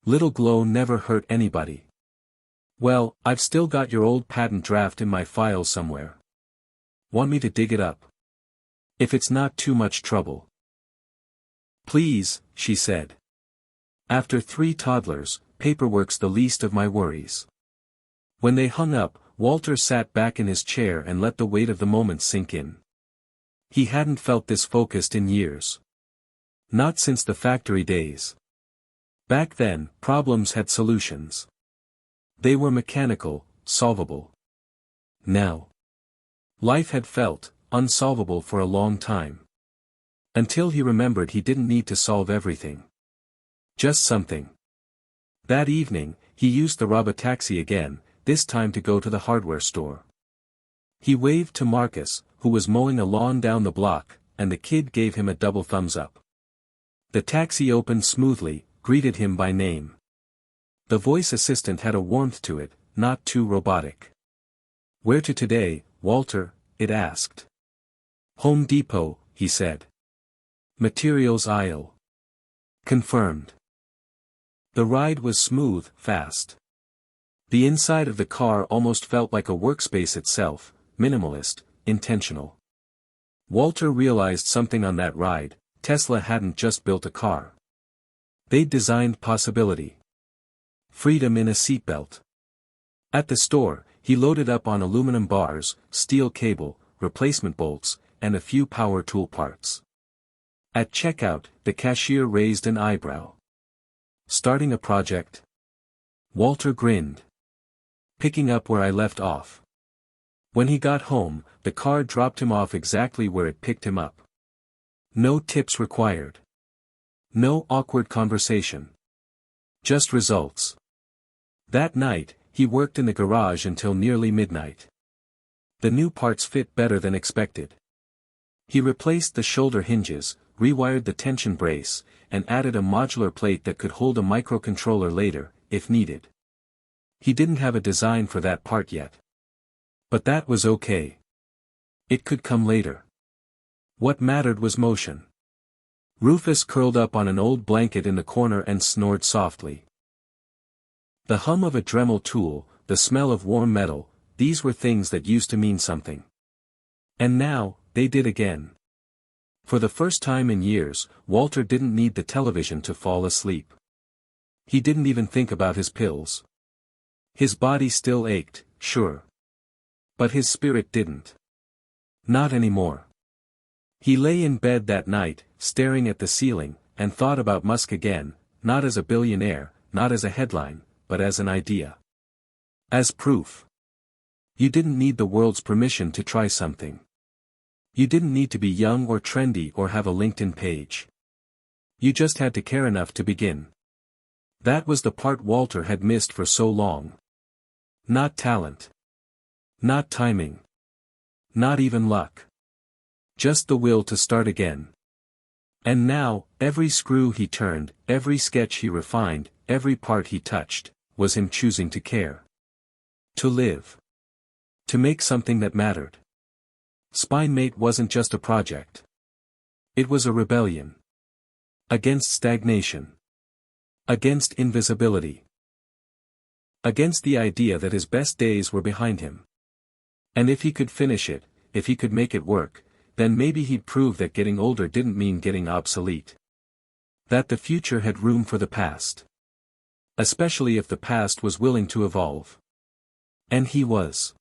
Little glow never hurt anybody." "Well, I've still got your old patent draft in my file somewhere. Want me to dig it up? If it's not too much trouble." "Please," she said. "After 3 toddlers, paperwork's the least of my worries." When they hung up, Walter sat back in his chair and let the weight of the moment sink in. He hadn't felt this focused in years. Not since the factory days. Back then, problems had solutions. They were mechanical, solvable. Now, life had felt unsolvable for a long time. Until he remembered he didn't need to solve everything. Just something. That evening, he used the Robotaxi again, this time to go to the hardware store. He waved to Marcus, who was mowing a lawn down the block, and the kid gave him a double thumbs up. The taxi opened smoothly, greeted him by name. The voice assistant had a warmth to it, not too robotic. "Where to today, Walter?" it asked. "Home Depot," he said. "Materials aisle." Confirmed. The ride was smooth, fast. The inside of the car almost felt like a workspace itself, minimalist, intentional. Walter realized something on that ride: Tesla hadn't just built a car. They'd designed possibility. Freedom in a seatbelt. At the store, he loaded up on aluminum bars, steel cable, replacement bolts, and a few power tool parts. At checkout, the cashier raised an eyebrow. "Starting a project?" Walter grinned. "Picking up where I left off." When he got home, the car dropped him off exactly where it picked him up. No tips required. No awkward conversation. Just results. That night, he worked in the garage until nearly midnight. The new parts fit better than expected. He replaced the shoulder hinges, rewired the tension brace, and added a modular plate that could hold a microcontroller later, if needed. He didn't have a design for that part yet. But that was okay. It could come later. What mattered was motion. Rufus curled up on an old blanket in the corner and snored softly. The hum of a Dremel tool, the smell of warm metal, these were things that used to mean something. And now, they did again. For the first time in years, Walter didn't need the television to fall asleep. He didn't even think about his pills. His body still ached, sure. But his spirit didn't. Not anymore. He lay in bed that night, staring at the ceiling, and thought about Musk again, not as a billionaire, not as a headline, but as an idea. As proof. You didn't need the world's permission to try something. You didn't need to be young or trendy or have a LinkedIn page. You just had to care enough to begin. That was the part Walter had missed for so long. Not talent. Not timing. Not even luck. Just the will to start again. And now, every screw he turned, every sketch he refined, every part he touched, was him choosing to care. To live. To make something that mattered. SpineMate wasn't just a project. It was a rebellion. Against stagnation. Against invisibility. Against the idea that his best days were behind him. And if he could finish it, if he could make it work, then maybe he'd prove that getting older didn't mean getting obsolete. That the future had room for the past. Especially if the past was willing to evolve. And he was.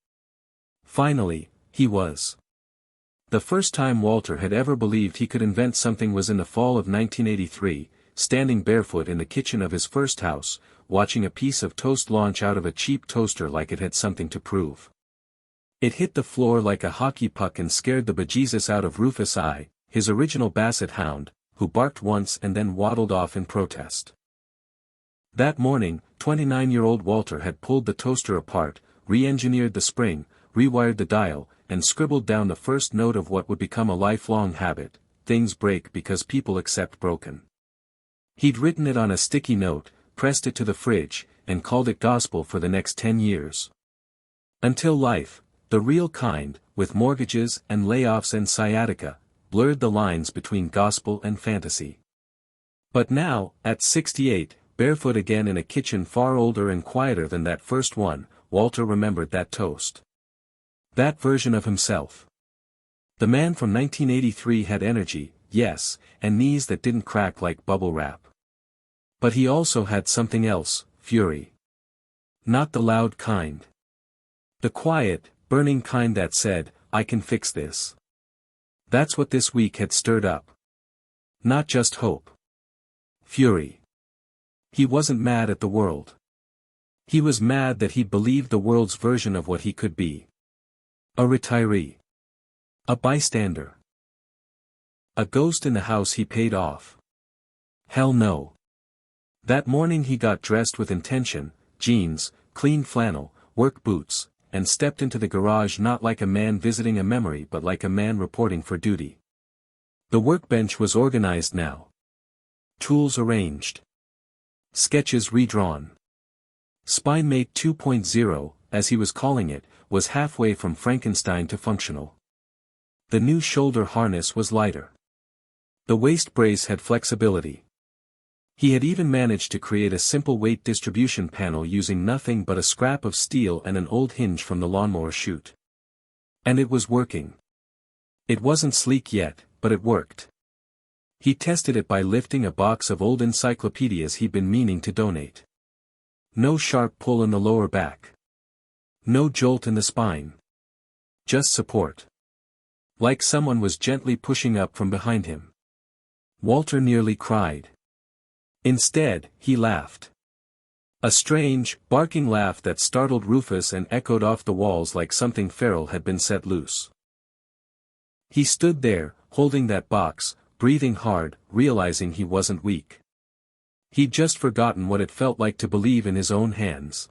Finally, he was. The first time Walter had ever believed he could invent something was in the fall of 1983, standing barefoot in the kitchen of his first house, watching a piece of toast launch out of a cheap toaster like it had something to prove. It hit the floor like a hockey puck and scared the bejesus out of Rufus I, his original basset hound, who barked once and then waddled off in protest. That morning, 29-year-old Walter had pulled the toaster apart, re-engineered the spring, rewired the dial, and scribbled down the first note of what would become a lifelong habit: things break because people accept broken. He'd written it on a sticky note, pressed it to the fridge, and called it gospel for the next 10 years. Until life, the real kind, with mortgages and layoffs and sciatica, blurred the lines between gospel and fantasy. But now, at 68, barefoot again in a kitchen far older and quieter than that first one, Walter remembered that toast. That version of himself. The man from 1983 had energy, yes, and knees that didn't crack like bubble wrap. But he also had something else: fury. Not the loud kind. The quiet, burning kind that said, "I can fix this." That's what this week had stirred up. Not just hope. Fury. He wasn't mad at the world. He was mad that he'd believed the world's version of what he could be. A retiree. A bystander. A ghost in the house he paid off. Hell no. That morning he got dressed with intention: jeans, clean flannel, work boots, and stepped into the garage not like a man visiting a memory but like a man reporting for duty. The workbench was organized now. Tools arranged. Sketches redrawn. SpineMate 2.0, as he was calling it, was halfway from Frankenstein to functional. The new shoulder harness was lighter. The waist brace had flexibility. He had even managed to create a simple weight distribution panel using nothing but a scrap of steel and an old hinge from the lawnmower chute. And it was working. It wasn't sleek yet, but it worked. He tested it by lifting a box of old encyclopedias he'd been meaning to donate. No sharp pull in the lower back. No jolt in the spine. Just support. Like someone was gently pushing up from behind him. Walter nearly cried. Instead, he laughed. A strange, barking laugh that startled Rufus and echoed off the walls like something feral had been set loose. He stood there, holding that box, breathing hard, realizing he wasn't weak. He'd just forgotten what it felt like to believe in his own hands.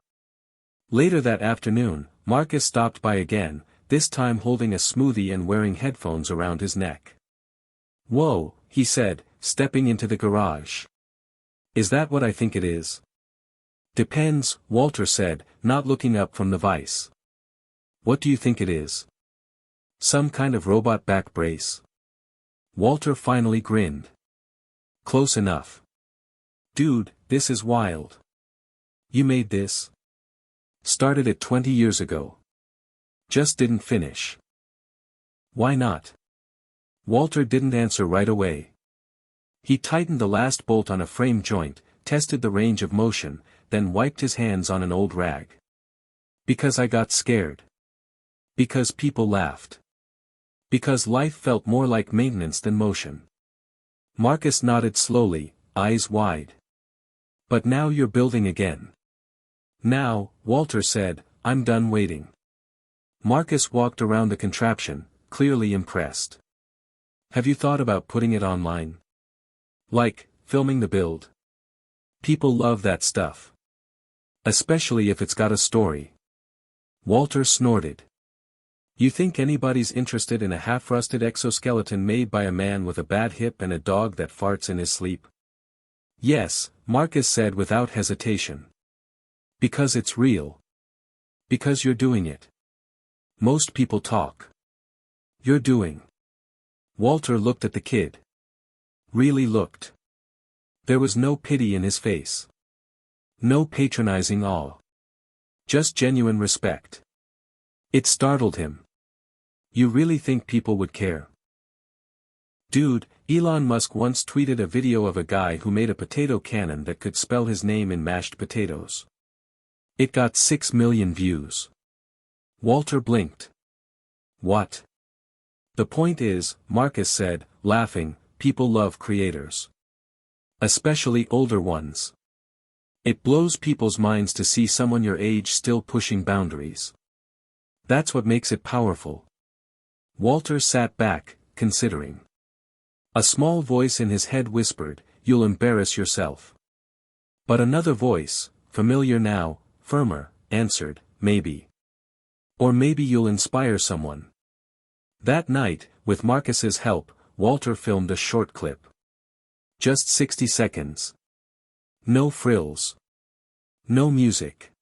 Later that afternoon, Marcus stopped by again, this time holding a smoothie and wearing headphones around his neck. "Whoa," he said, stepping into the garage. "Is that what I think it is?" "Depends," Walter said, not looking up from the vise. "What do you think it is? Some kind of robot back brace?" Walter finally grinned. "Close enough. Dude, this is wild. You made this? Started it 20 years ago. Just didn't finish. Why not? Walter didn't answer right away. He tightened the last bolt on a frame joint, tested the range of motion, then wiped his hands on an old rag. Because I got scared. Because people laughed. Because life felt more like maintenance than motion. Marcus nodded slowly, eyes wide. But now you're building again. Now, Walter said, I'm done waiting. Marcus walked around the contraption, clearly impressed. Have you thought about putting it online? Like, filming the build? People love that stuff. Especially if it's got a story. Walter snorted. You think anybody's interested in a half-rusted exoskeleton made by a man with a bad hip and a dog that farts in his sleep? Yes, Marcus said without hesitation. Because it's real. Because you're doing it. Most people talk. You're doing. Walter looked at the kid. Really looked. There was no pity in his face. No patronizing awe. Just genuine respect. It startled him. You really think people would care? Dude, Elon Musk once tweeted a video of a guy who made a potato cannon that could spell his name in mashed potatoes. It got 6 million views. Walter blinked. What? The point is, Marcus said, laughing, people love creators. Especially older ones. It blows people's minds to see someone your age still pushing boundaries. That's what makes it powerful. Walter sat back, considering. A small voice in his head whispered, you'll embarrass yourself. But another voice, familiar now, firmer, answered, maybe. Or maybe you'll inspire someone. That night, with Marcus's help, Walter filmed a short clip. Just 60 seconds. No frills. No music.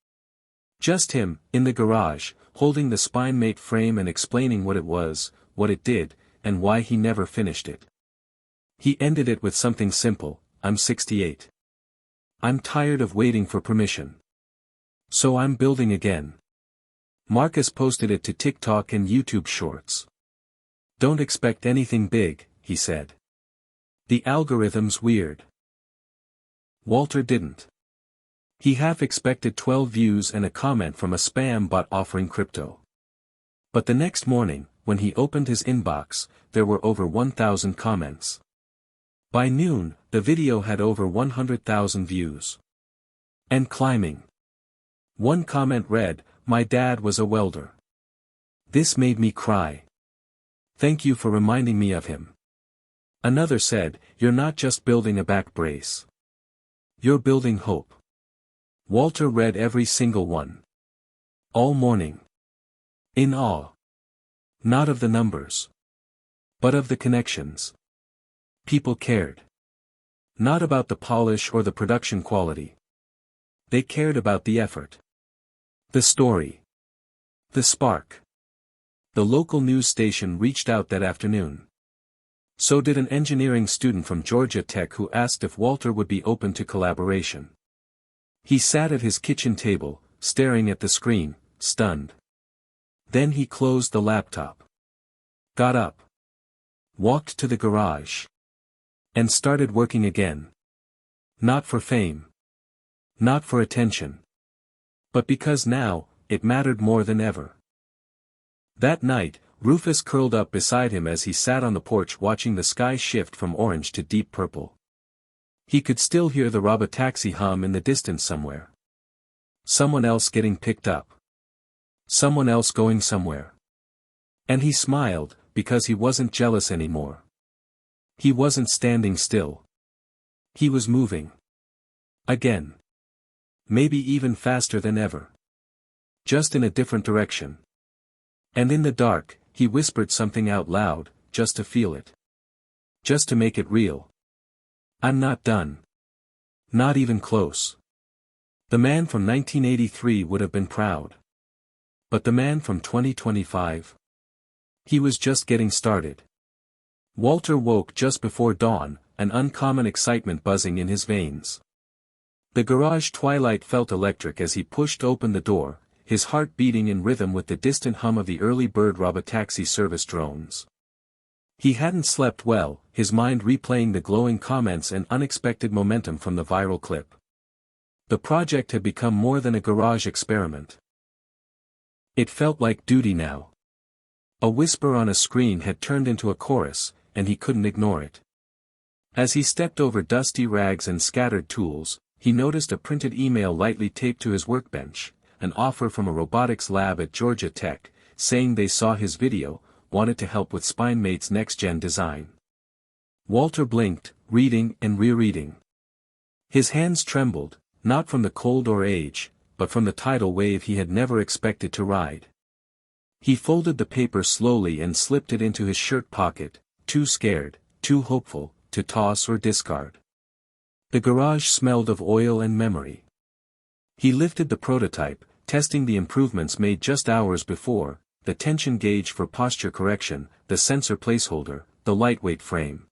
Just him, in the garage, holding the SpineMate frame and explaining what it was, what it did, and why he never finished it. He ended it with something simple, I'm 68. I'm tired of waiting for permission. So I'm building again. Marcus posted it to TikTok and YouTube Shorts. Don't expect anything big, he said. The algorithm's weird. Walter didn't. He half expected 12 views and a comment from a spam bot offering crypto. But the next morning, when he opened his inbox, there were over 1,000 comments. By noon, the video had over 100,000 views. And climbing. One comment read, my dad was a welder. This made me cry. Thank you for reminding me of him. Another said, you're not just building a back brace. You're building hope. Walter read every single one. All morning. In awe. Not of the numbers. But of the connections. People cared. Not about the polish or the production quality. They cared about the effort. The story. The spark. The local news station reached out that afternoon. So did an engineering student from Georgia Tech who asked if Walter would be open to collaboration. He sat at his kitchen table, staring at the screen, stunned. Then he closed the laptop. Got up. Walked to the garage. And started working again. Not for fame. Not for attention. But because now, it mattered more than ever. That night, Rufus curled up beside him as he sat on the porch watching the sky shift from orange to deep purple. He could still hear the Robotaxi hum in the distance somewhere. Someone else getting picked up. Someone else going somewhere. And he smiled, because he wasn't jealous anymore. He wasn't standing still. He was moving. Again. Maybe even faster than ever. Just in a different direction. And in the dark, he whispered something out loud, just to feel it. Just to make it real. I'm not done. Not even close. The man from 1983 would have been proud. But the man from 2025? He was just getting started. Walter woke just before dawn, an uncommon excitement buzzing in his veins. The garage twilight felt electric as he pushed open the door, his heart beating in rhythm with the distant hum of the early bird Robotaxi service drones. He hadn't slept well, his mind replaying the glowing comments and unexpected momentum from the viral clip. The project had become more than a garage experiment. It felt like duty now. A whisper on a screen had turned into a chorus, and he couldn't ignore it. As he stepped over dusty rags and scattered tools, he noticed a printed email lightly taped to his workbench, an offer from a robotics lab at Georgia Tech, saying they saw his video, wanted to help with SpineMate's next-gen design. Walter blinked, reading and rereading. His hands trembled, not from the cold or age, but from the tidal wave he had never expected to ride. He folded the paper slowly and slipped it into his shirt pocket, too scared, too hopeful, to toss or discard. The garage smelled of oil and memory. He lifted the prototype, testing the improvements made just hours before, the tension gauge for posture correction, the sensor placeholder, the lightweight frame.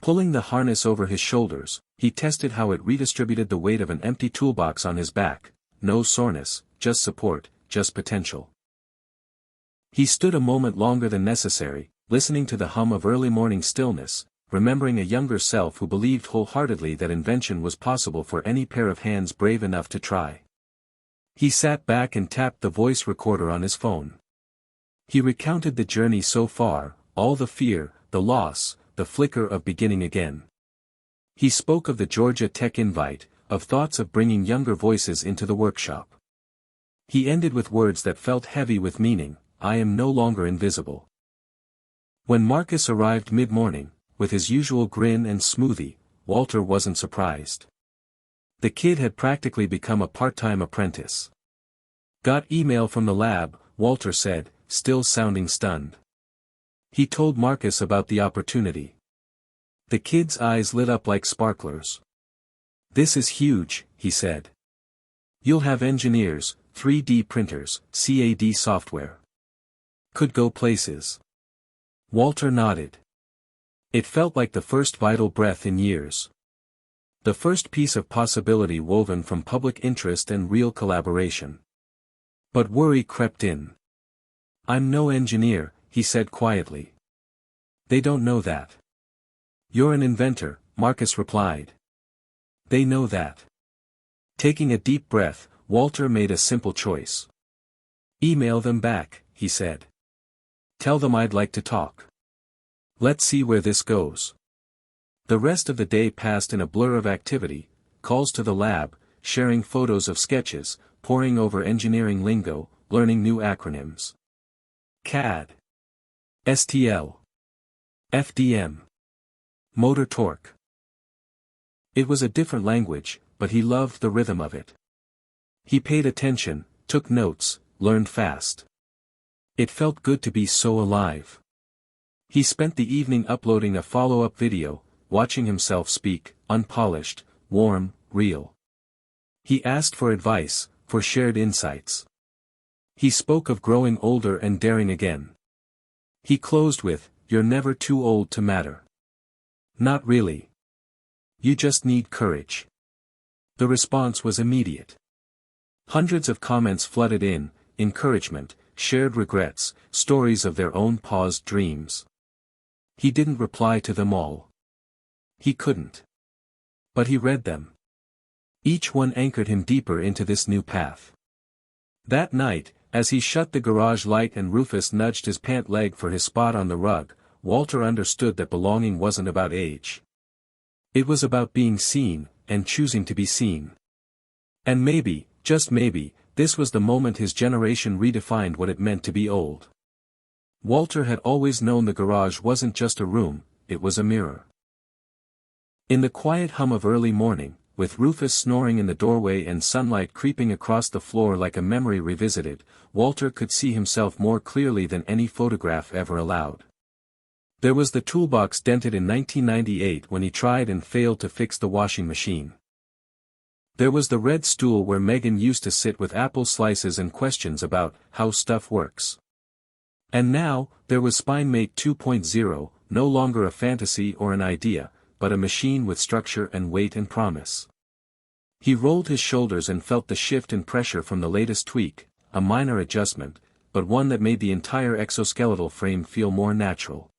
Pulling the harness over his shoulders, he tested how it redistributed the weight of an empty toolbox on his back, no soreness, just support, just potential. He stood a moment longer than necessary, listening to the hum of early morning stillness, remembering a younger self who believed wholeheartedly that invention was possible for any pair of hands brave enough to try. He sat back and tapped the voice recorder on his phone. He recounted the journey so far, all the fear, the loss, the flicker of beginning again. He spoke of the Georgia Tech invite, of thoughts of bringing younger voices into the workshop. He ended with words that felt heavy with meaning, I am no longer invisible. When Marcus arrived mid-morning, with his usual grin and smoothie, Walter wasn't surprised. The kid had practically become a part-time apprentice. Got email from the lab, Walter said, still sounding stunned. He told Marcus about the opportunity. The kid's eyes lit up like sparklers. This is huge, he said. You'll have engineers, 3D printers, CAD software. Could go places. Walter nodded. It felt like the first vital breath in years. The first piece of possibility woven from public interest and real collaboration. But worry crept in. I'm no engineer, he said quietly. They don't know that. You're an inventor, Marcus replied. They know that. Taking a deep breath, Walter made a simple choice. Email them back, he said. Tell them I'd like to talk. Let's see where this goes. The rest of the day passed in a blur of activity, calls to the lab, sharing photos of sketches, poring over engineering lingo, learning new acronyms. CAD. STL. FDM. Motor torque. It was a different language, but he loved the rhythm of it. He paid attention, took notes, learned fast. It felt good to be so alive. He spent the evening uploading a follow-up video, watching himself speak, unpolished, warm, real. He asked for advice, for shared insights. He spoke of growing older and daring again. He closed with, "You're never too old to matter." Not really. You just need courage. The response was immediate. Hundreds of comments flooded in, encouragement, shared regrets, stories of their own paused dreams. He didn't reply to them all. He couldn't. But he read them. Each one anchored him deeper into this new path. That night, as he shut the garage light and Rufus nudged his pant leg for his spot on the rug, Walter understood that belonging wasn't about age. It was about being seen, and choosing to be seen. And maybe, just maybe, this was the moment his generation redefined what it meant to be old. Walter had always known the garage wasn't just a room, it was a mirror. In the quiet hum of early morning, with Rufus snoring in the doorway and sunlight creeping across the floor like a memory revisited, Walter could see himself more clearly than any photograph ever allowed. There was the toolbox dented in 1998 when he tried and failed to fix the washing machine. There was the red stool where Megan used to sit with apple slices and questions about how stuff works. And now, there was SpineMate 2.0, no longer a fantasy or an idea, but a machine with structure and weight and promise. He rolled his shoulders and felt the shift in pressure from the latest tweak, a minor adjustment, but one that made the entire exoskeletal frame feel more natural.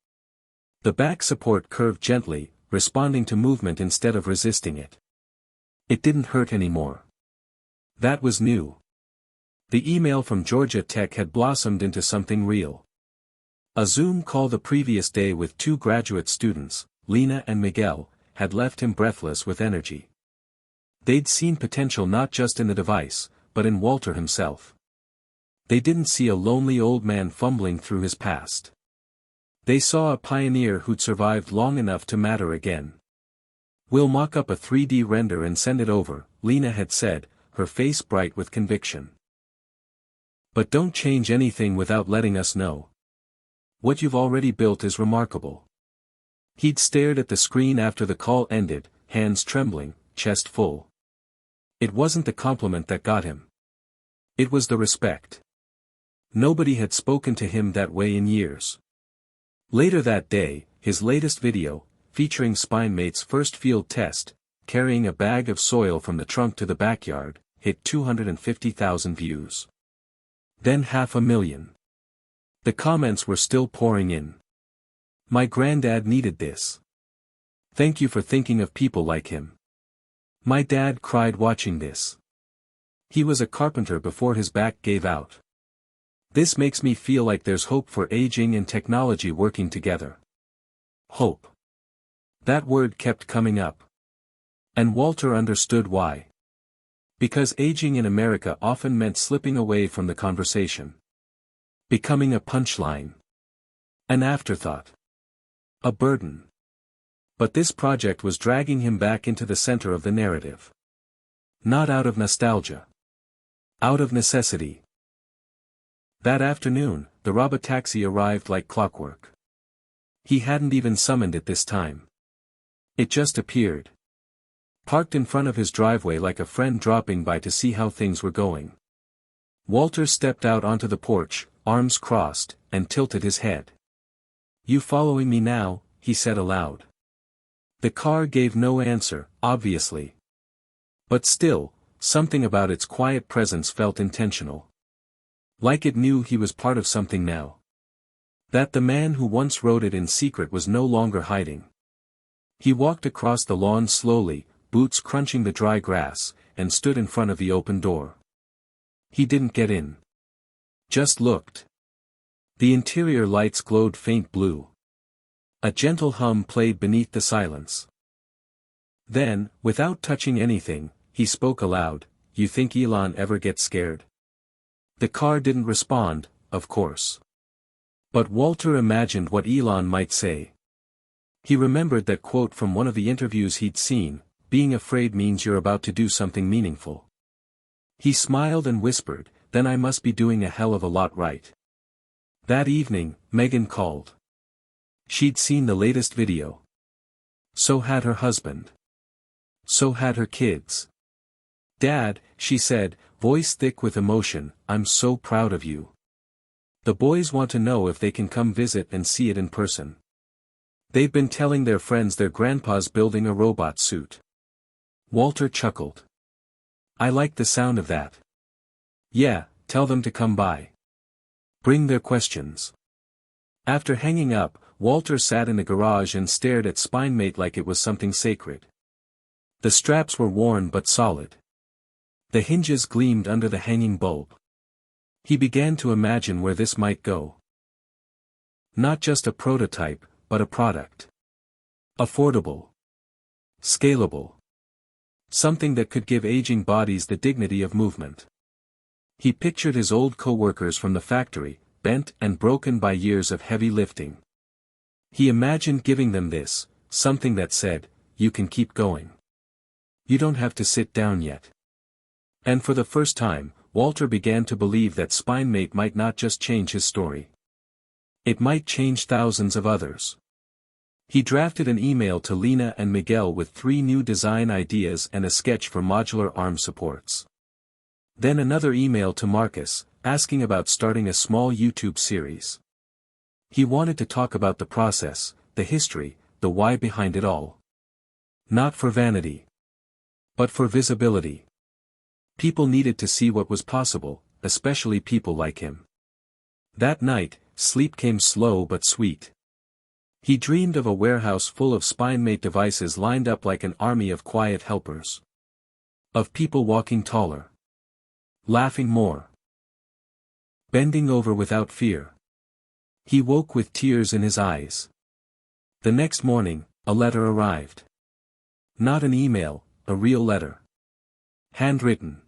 The back support curved gently, responding to movement instead of resisting it. It didn't hurt anymore. That was new. The email from Georgia Tech had blossomed into something real. A Zoom call the previous day with two graduate students, Lena and Miguel, had left him breathless with energy. They'd seen potential not just in the device, but in Walter himself. They didn't see a lonely old man fumbling through his past. They saw a pioneer who'd survived long enough to matter again. "We'll mock up a 3D render and send it over," Lena had said, her face bright with conviction. "But don't change anything without letting us know. What you've already built is remarkable." He'd stared at the screen after the call ended, hands trembling, chest full. It wasn't the compliment that got him. It was the respect. Nobody had spoken to him that way in years. Later that day, his latest video, featuring SpineMate's first field test, carrying a bag of soil from the trunk to the backyard, hit 250,000 views. Then 500,000. The comments were still pouring in. "My granddad needed this. Thank you for thinking of people like him. My dad cried watching this. He was a carpenter before his back gave out. This makes me feel like there's hope for aging and technology working together." Hope. That word kept coming up. And Walter understood why. Because aging in America often meant slipping away from the conversation. Becoming a punchline. An afterthought. A burden. But this project was dragging him back into the center of the narrative. Not out of nostalgia. Out of necessity. That afternoon, the Robotaxi arrived like clockwork. He hadn't even summoned it this time. It just appeared. Parked in front of his driveway like a friend dropping by to see how things were going. Walter stepped out onto the porch, arms crossed, and tilted his head. "You following me now?" he said aloud. The car gave no answer, obviously. But still, something about its quiet presence felt intentional. Like it knew he was part of something now. That the man who once wrote it in secret was no longer hiding. He walked across the lawn slowly, boots crunching the dry grass, and stood in front of the open door. He didn't get in. Just looked. The interior lights glowed faint blue. A gentle hum played beneath the silence. Then, without touching anything, he spoke aloud, "You think Elon ever gets scared?" The car didn't respond, of course. But Walter imagined what Elon might say. He remembered that quote from one of the interviews he'd seen, "Being afraid means you're about to do something meaningful." He smiled and whispered, "Then I must be doing a hell of a lot right." That evening, Megan called. She'd seen the latest video. So had her husband. So had her kids. "Dad," she said, voice thick with emotion, "I'm so proud of you. The boys want to know if they can come visit and see it in person. They've been telling their friends their grandpa's building a robot suit." Walter chuckled. "I like the sound of that. Yeah, tell them to come by. Bring their questions." After hanging up, Walter sat in the garage and stared at SpineMate like it was something sacred. The straps were worn but solid. The hinges gleamed under the hanging bulb. He began to imagine where this might go. Not just a prototype, but a product. Affordable. Scalable. Something that could give aging bodies the dignity of movement. He pictured his old co-workers from the factory, bent and broken by years of heavy lifting. He imagined giving them this, something that said, "You can keep going. You don't have to sit down yet." And for the first time, Walter began to believe that SpineMate might not just change his story. It might change thousands of others. He drafted an email to Lena and Miguel with 3 new design ideas and a sketch for modular arm supports. Then another email to Marcus, asking about starting a small YouTube series. He wanted to talk about the process, the history, the why behind it all. Not for vanity. but for visibility. People needed to see what was possible, especially people like him. That night, sleep came slow but sweet. He dreamed of a warehouse full of spine-mate devices lined up like an army of quiet helpers. Of people walking taller. Laughing more. Bending over without fear. He woke with tears in his eyes. The next morning, a letter arrived. Not an email, a real letter. Handwritten.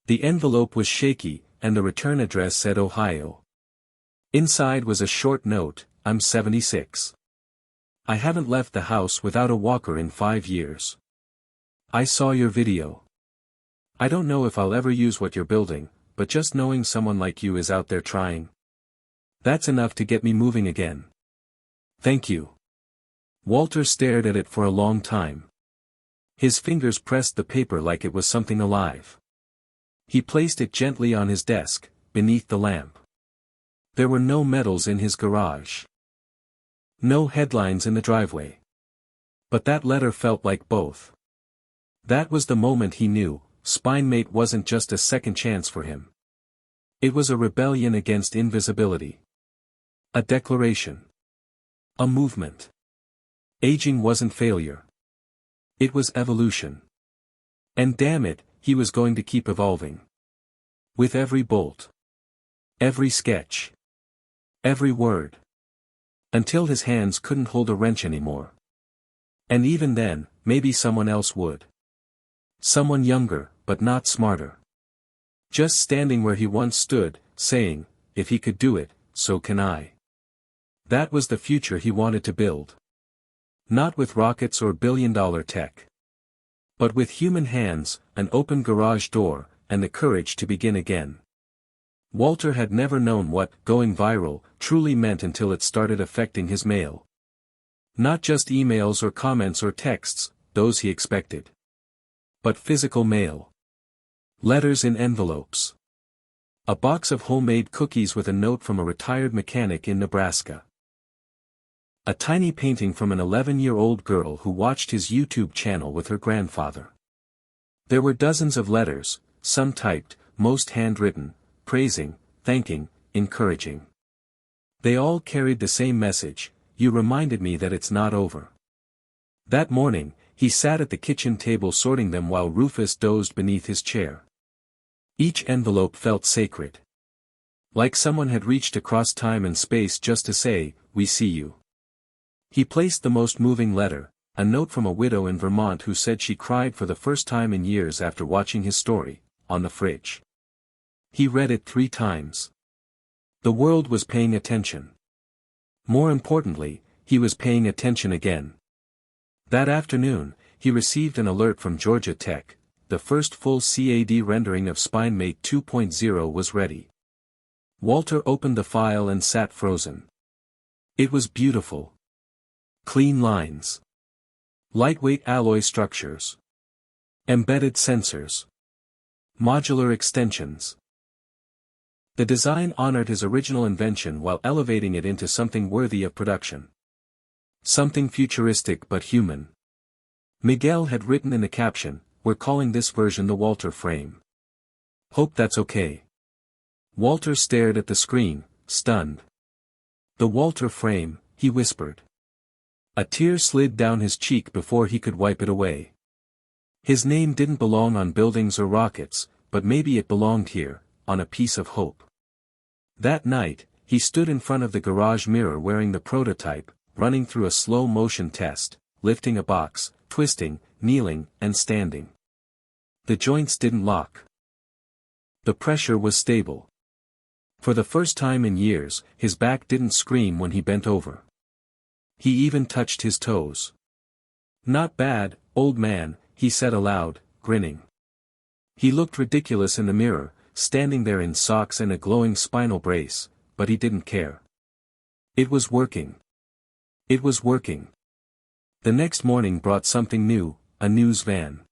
The envelope was shaky, and the return address said Ohio. Inside was a short note, "I'm 76. I haven't left the house without a walker in 5 years. I saw your video. I don't know if I'll ever use what you're building, but just knowing someone like you is out there trying. That's enough to get me moving again. Thank you." Walter stared at it for a long time. His fingers pressed the paper like it was something alive. He placed it gently on his desk, beneath the lamp. There were no medals in his garage. No headlines in the driveway. But that letter felt like both. That was the moment he knew, SpineMate wasn't just a second chance for him. It was a rebellion against invisibility. A declaration. A movement. Aging wasn't failure. It was evolution. And damn it, he was going to keep evolving. With every bolt. Every sketch. Every word. Until his hands couldn't hold a wrench anymore. And even then, maybe someone else would. Someone younger, but not smarter. Just standing where he once stood, saying, "If he could do it, so can I." That was the future he wanted to build. Not with rockets or billion-dollar tech. But with human hands, an open garage door, and the courage to begin again. Walter had never known what "going viral" truly meant until it started affecting his mail. Not just emails or comments or texts, those he expected. But physical mail. Letters in envelopes. A box of homemade cookies with a note from a retired mechanic in Nebraska. A tiny painting from an 11-year-old girl who watched his YouTube channel with her grandfather. There were dozens of letters, some typed, most handwritten, praising, thanking, encouraging. They all carried the same message: "You reminded me that it's not over." That morning, he sat at the kitchen table sorting them while Rufus dozed beneath his chair. Each envelope felt sacred. Like someone had reached across time and space just to say, "We see you." He placed the most moving letter, a note from a widow in Vermont who said she cried for the first time in years after watching his story, on the fridge. He read it 3 times. The world was paying attention. More importantly, he was paying attention again. That afternoon, he received an alert from Georgia Tech: the first full CAD rendering of SpineMate 2.0 was ready. Walter opened the file and sat frozen. It was beautiful. Clean lines. Lightweight alloy structures. Embedded sensors. Modular extensions. The design honored his original invention while elevating it into something worthy of production. Something futuristic but human. Miguel had written in the caption, "We're calling this version the Walter frame. Hope that's okay." Walter stared at the screen, stunned. "The Walter frame," he whispered. A tear slid down his cheek before he could wipe it away. His name didn't belong on buildings or rockets, but maybe it belonged here, on a piece of hope. That night, he stood in front of the garage mirror wearing the prototype, running through a slow-motion test, lifting a box, twisting, kneeling, and standing. The joints didn't lock. The pressure was stable. For the first time in years, his back didn't scream when he bent over. He even touched his toes. "Not bad, old man," he said aloud, grinning. He looked ridiculous in the mirror, standing there in socks and a glowing spinal brace, but he didn't care. It was working. It was working. The next morning brought something new, a news van.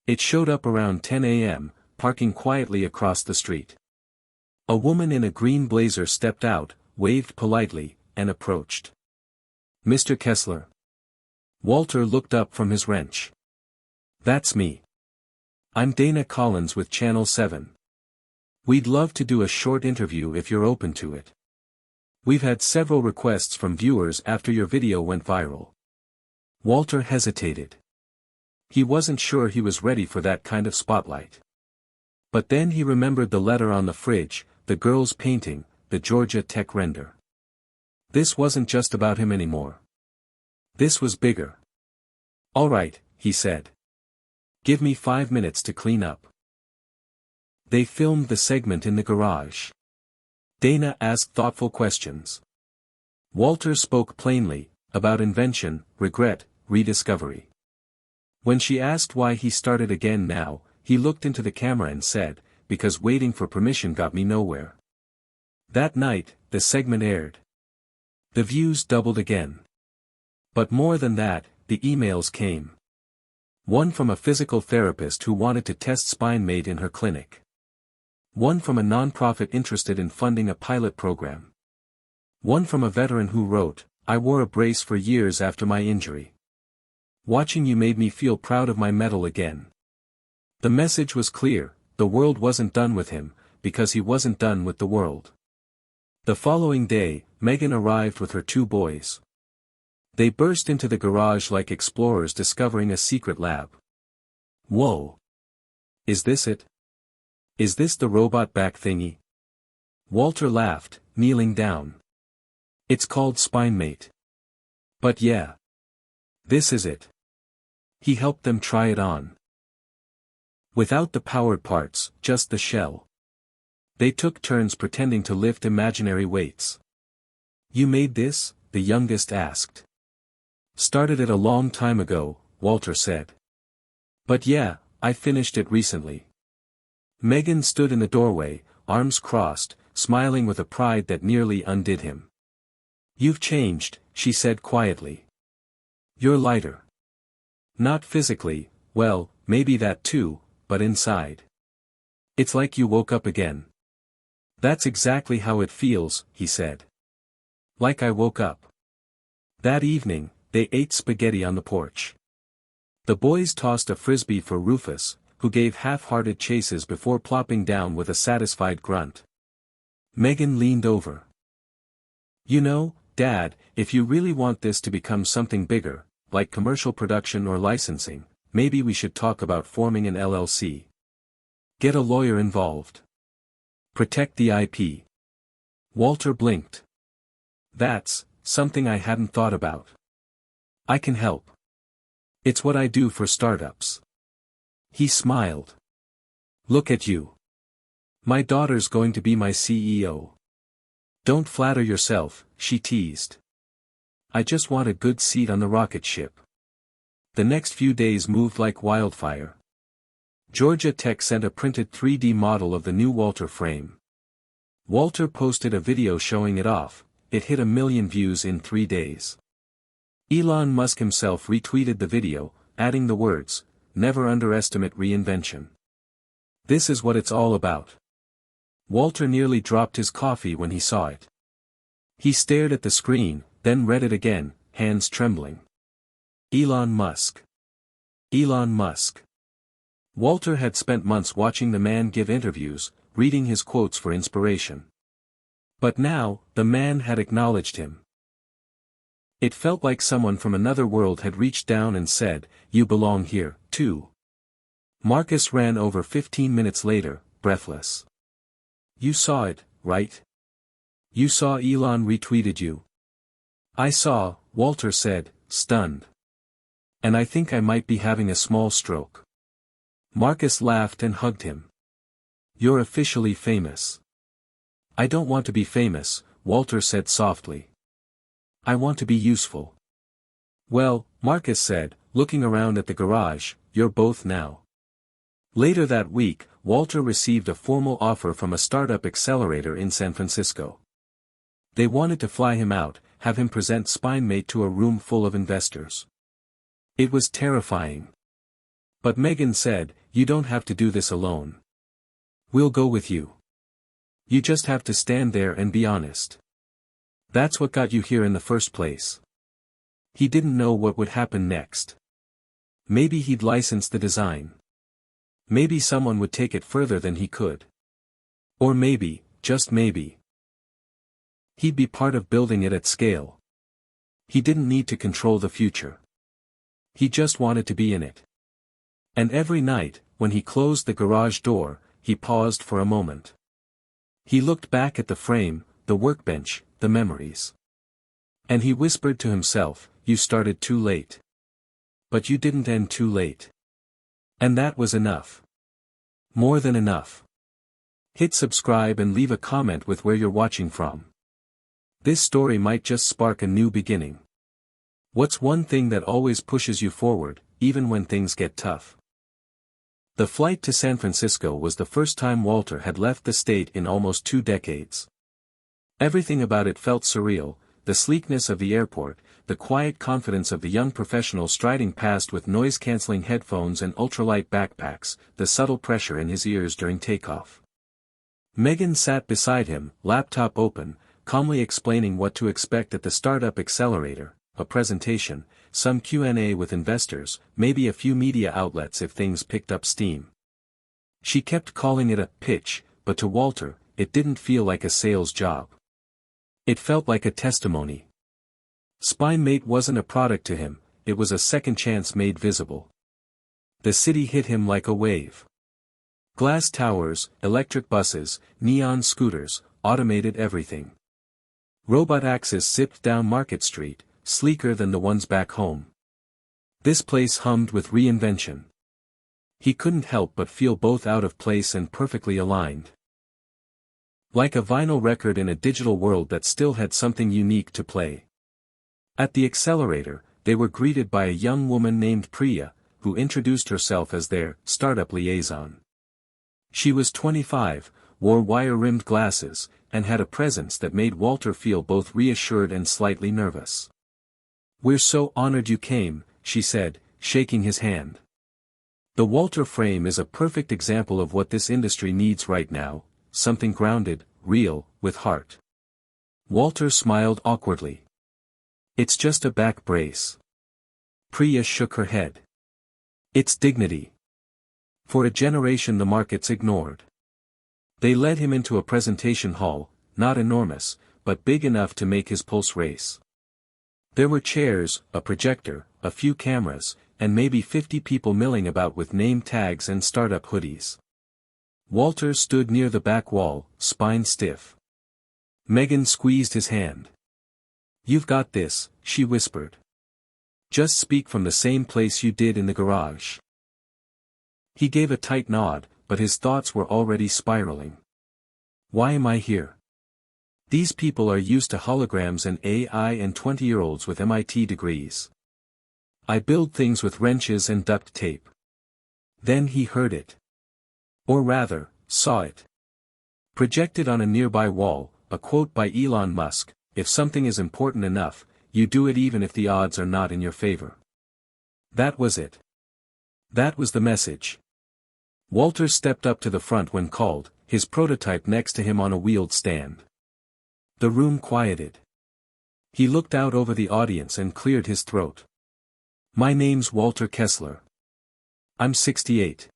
It showed up around 10 a.m., parking quietly across the street. A woman in a green blazer stepped out, waved politely, and approached. "Mr. Kessler." Walter looked up from his wrench. That's me. I'm Dana Collins with Channel 7. We'd love to do a short interview if you're open to it. We've had several requests from viewers after your video went viral. Walter hesitated. He wasn't sure he was ready for that kind of spotlight. But then he remembered the letter on the fridge, the girl's painting, the Georgia Tech render. This wasn't just about him anymore. This was bigger. "All right," he said. "Give me 5 minutes to clean up." They filmed the segment in the garage. Dana asked thoughtful questions. Walter spoke plainly, about invention, regret, rediscovery. When she asked why he started again now, he looked into the camera and said, "Because waiting for permission got me nowhere." That night, the segment aired. The views doubled again. But more than that, the emails came. One from a physical therapist who wanted to test SpineMate in her clinic. One from a non-profit interested in funding a pilot program. One from a veteran who wrote, "I wore a brace for years after my injury. Watching you made me feel proud of my medal again." The message was clear: the world wasn't done with him, because he wasn't done with the world. The following day, Megan arrived with her 2 boys. They burst into the garage like explorers discovering a secret lab. "Whoa! Is this it? Is this the robot back thingy?" Walter laughed, kneeling down. "It's called SpineMate. But yeah. This is it." He helped them try it on. Without the powered parts, just the shell. They took turns pretending to lift imaginary weights. "You made this?" the youngest asked. "Started it a long time ago," Walter said. "But yeah, I finished it recently." Megan stood in the doorway, arms crossed, smiling with a pride that nearly undid him. "You've changed," she said quietly. "You're lighter. Not physically, well, maybe that too, but inside. It's like you woke up again." "That's exactly how it feels," he said. "Like I woke up." That evening, they ate spaghetti on the porch. The boys tossed a frisbee for Rufus, who gave half-hearted chases before plopping down with a satisfied grunt. Megan leaned over. "You know, Dad, if you really want this to become something bigger, like commercial production or licensing, maybe we should talk about forming an LLC. Get a lawyer involved. Protect the IP." Walter blinked. "That's something I hadn't thought about. I can help. It's what I do for startups." He smiled. "Look at you. My daughter's going to be my CEO. Don't flatter yourself," she teased. "I just want a good seat on the rocket ship." The next few days moved like wildfire. Georgia Tech sent a printed 3D model of the new Walter frame. Walter posted a video showing it off. It hit 1 million views in 3 days. Elon Musk himself retweeted the video, adding the words, "Never underestimate reinvention. This is what it's all about." Walter nearly dropped his coffee when he saw it. He stared at the screen, then read it again, hands trembling. Elon Musk. Elon Musk. Walter had spent months watching the man give interviews, reading his quotes for inspiration. But now, the man had acknowledged him. It felt like someone from another world had reached down and said, "You belong here, too." Marcus ran over 15 minutes later, breathless. "You saw it, right? You saw Elon retweeted you?" "I saw," Walter said, stunned. "And I think I might be having a small stroke." Marcus laughed and hugged him. "You're officially famous." "I don't want to be famous," Walter said softly. "I want to be useful." "Well," Marcus said, looking around at the garage, "you're both now." Later that week, Walter received a formal offer from a startup accelerator in San Francisco. They wanted to fly him out, have him present SpineMate to a room full of investors. It was terrifying. But Megan said, "You don't have to do this alone. We'll go with you. You just have to stand there and be honest. That's what got you here in the first place." He didn't know what would happen next. Maybe he'd license the design. Maybe someone would take it further than he could. Or maybe, just maybe, he'd be part of building it at scale. He didn't need to control the future. He just wanted to be in it. And every night, when he closed the garage door, he paused for a moment. He looked back at the frame, the workbench, the memories. And he whispered to himself, "You started too late. But you didn't end too late." And that was enough. More than enough. Hit subscribe and leave a comment with where you're watching from. This story might just spark a new beginning. What's one thing that always pushes you forward, even when things get tough? The flight to San Francisco was the first time Walter had left the state in almost 2 decades. Everything about it felt surreal, the sleekness of the airport, the quiet confidence of the young professional striding past with noise-canceling headphones and ultralight backpacks, the subtle pressure in his ears during takeoff. Megan sat beside him, laptop open, calmly explaining what to expect at the startup accelerator, a presentation, some Q&A with investors, maybe a few media outlets if things picked up steam. She kept calling it a pitch, but to Walter, it didn't feel like a sales job. It felt like a testimony. SpineMate wasn't a product to him, it was a second chance made visible. The city hit him like a wave. Glass towers, electric buses, neon scooters, automated everything. Robotaxis zipped down Market Street, sleeker than the ones back home. This place hummed with reinvention. He couldn't help but feel both out of place and perfectly aligned. Like a vinyl record in a digital world that still had something unique to play. At the accelerator, they were greeted by a young woman named Priya, who introduced herself as their startup liaison. She was 25, wore wire-rimmed glasses, and had a presence that made Walter feel both reassured and slightly nervous. "We're so honored you came," she said, shaking his hand. The Walter frame is a perfect example of what this industry needs right now, something grounded, real, with heart. Walter smiled awkwardly. "It's just a back brace." Priya shook her head. "It's dignity. For a generation the market's ignored." They led him into a presentation hall, not enormous, but big enough to make his pulse race. There were chairs, a projector, a few cameras, and maybe 50 people milling about with name tags and startup hoodies. Walter stood near the back wall, spine stiff. Megan squeezed his hand. "You've got this," she whispered. "Just speak from the same place you did in the garage." He gave a tight nod, but his thoughts were already spiraling. Why am I here? These people are used to holograms and AI and 20-year-olds with MIT degrees. I build things with wrenches and duct tape. Then he heard it. Or rather, saw it. Projected on a nearby wall, a quote by Elon Musk, "If something is important enough, you do it even if the odds are not in your favor." That was it. That was the message. Walter stepped up to the front when called, his prototype next to him on a wheeled stand. The room quieted. He looked out over the audience and cleared his throat. "My name's Walter Kessler. I'm 68.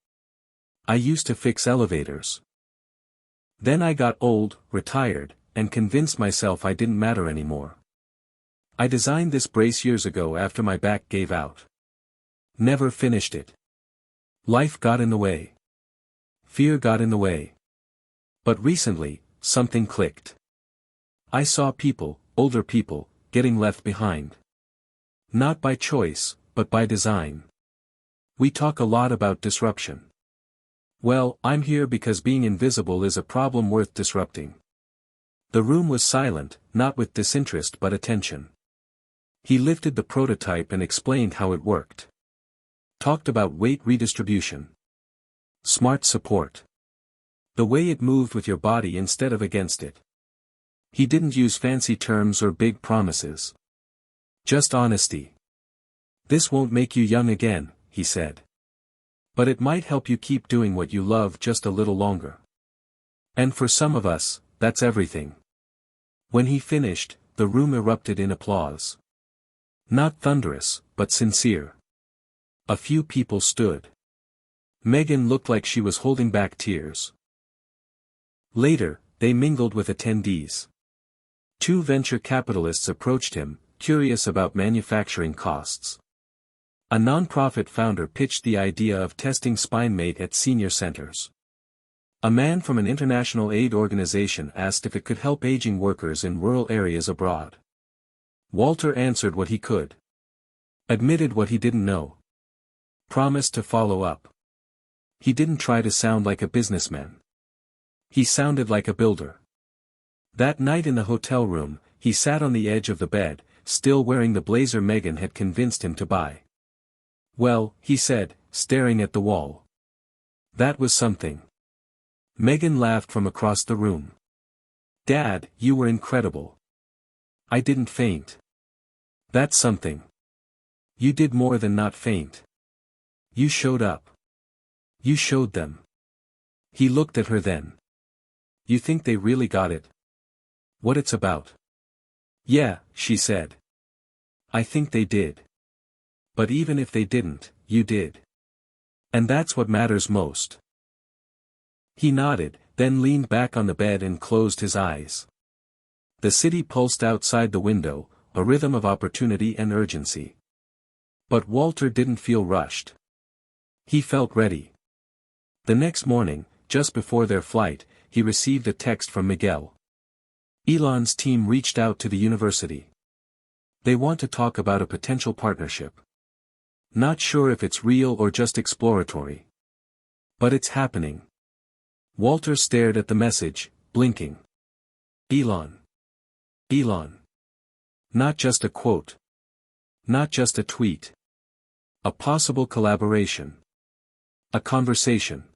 I used to fix elevators. Then I got old, retired, and convinced myself I didn't matter anymore. I designed this brace years ago after my back gave out. Never finished it. Life got in the way. Fear got in the way. But recently, something clicked. I saw people, older people, getting left behind. Not by choice, but by design. We talk a lot about disruption. Well, I'm here because being invisible is a problem worth disrupting." The room was silent, not with disinterest but attention. He lifted the prototype and explained how it worked. Talked about weight redistribution. Smart support. The way it moved with your body instead of against it. He didn't use fancy terms or big promises. Just honesty. "This won't make you young again," he said. "But it might help you keep doing what you love just a little longer. And for some of us, that's everything." When he finished, the room erupted in applause. Not thunderous, but sincere. A few people stood. Megan looked like she was holding back tears. Later, they mingled with attendees. Two venture capitalists approached him, curious about manufacturing costs. A non-profit founder pitched the idea of testing SpineMate at senior centers. A man from an international aid organization asked if it could help aging workers in rural areas abroad. Walter answered what he could. Admitted what he didn't know. Promised to follow up. He didn't try to sound like a businessman. He sounded like a builder. That night in the hotel room, he sat on the edge of the bed, still wearing the blazer Megan had convinced him to buy. "Well," he said, staring at the wall. "That was something." Megan laughed from across the room. "Dad, you were incredible." "I didn't faint." "That's something." "You did more than not faint. You showed up. You showed them." He looked at her then. "You think they really got it? What it's about?" "Yeah," she said. "I think they did. But even if they didn't, you did. And that's what matters most." He nodded, then leaned back on the bed and closed his eyes. The city pulsed outside the window, a rhythm of opportunity and urgency. But Walter didn't feel rushed. He felt ready. The next morning, just before their flight, he received a text from Miguel. Elon's team reached out to the university. They want to talk about a potential partnership. Not sure if it's real or just exploratory. But it's happening. Walter stared at the message, blinking. Elon. Elon. Not just a quote. Not just a tweet. A possible collaboration. A conversation.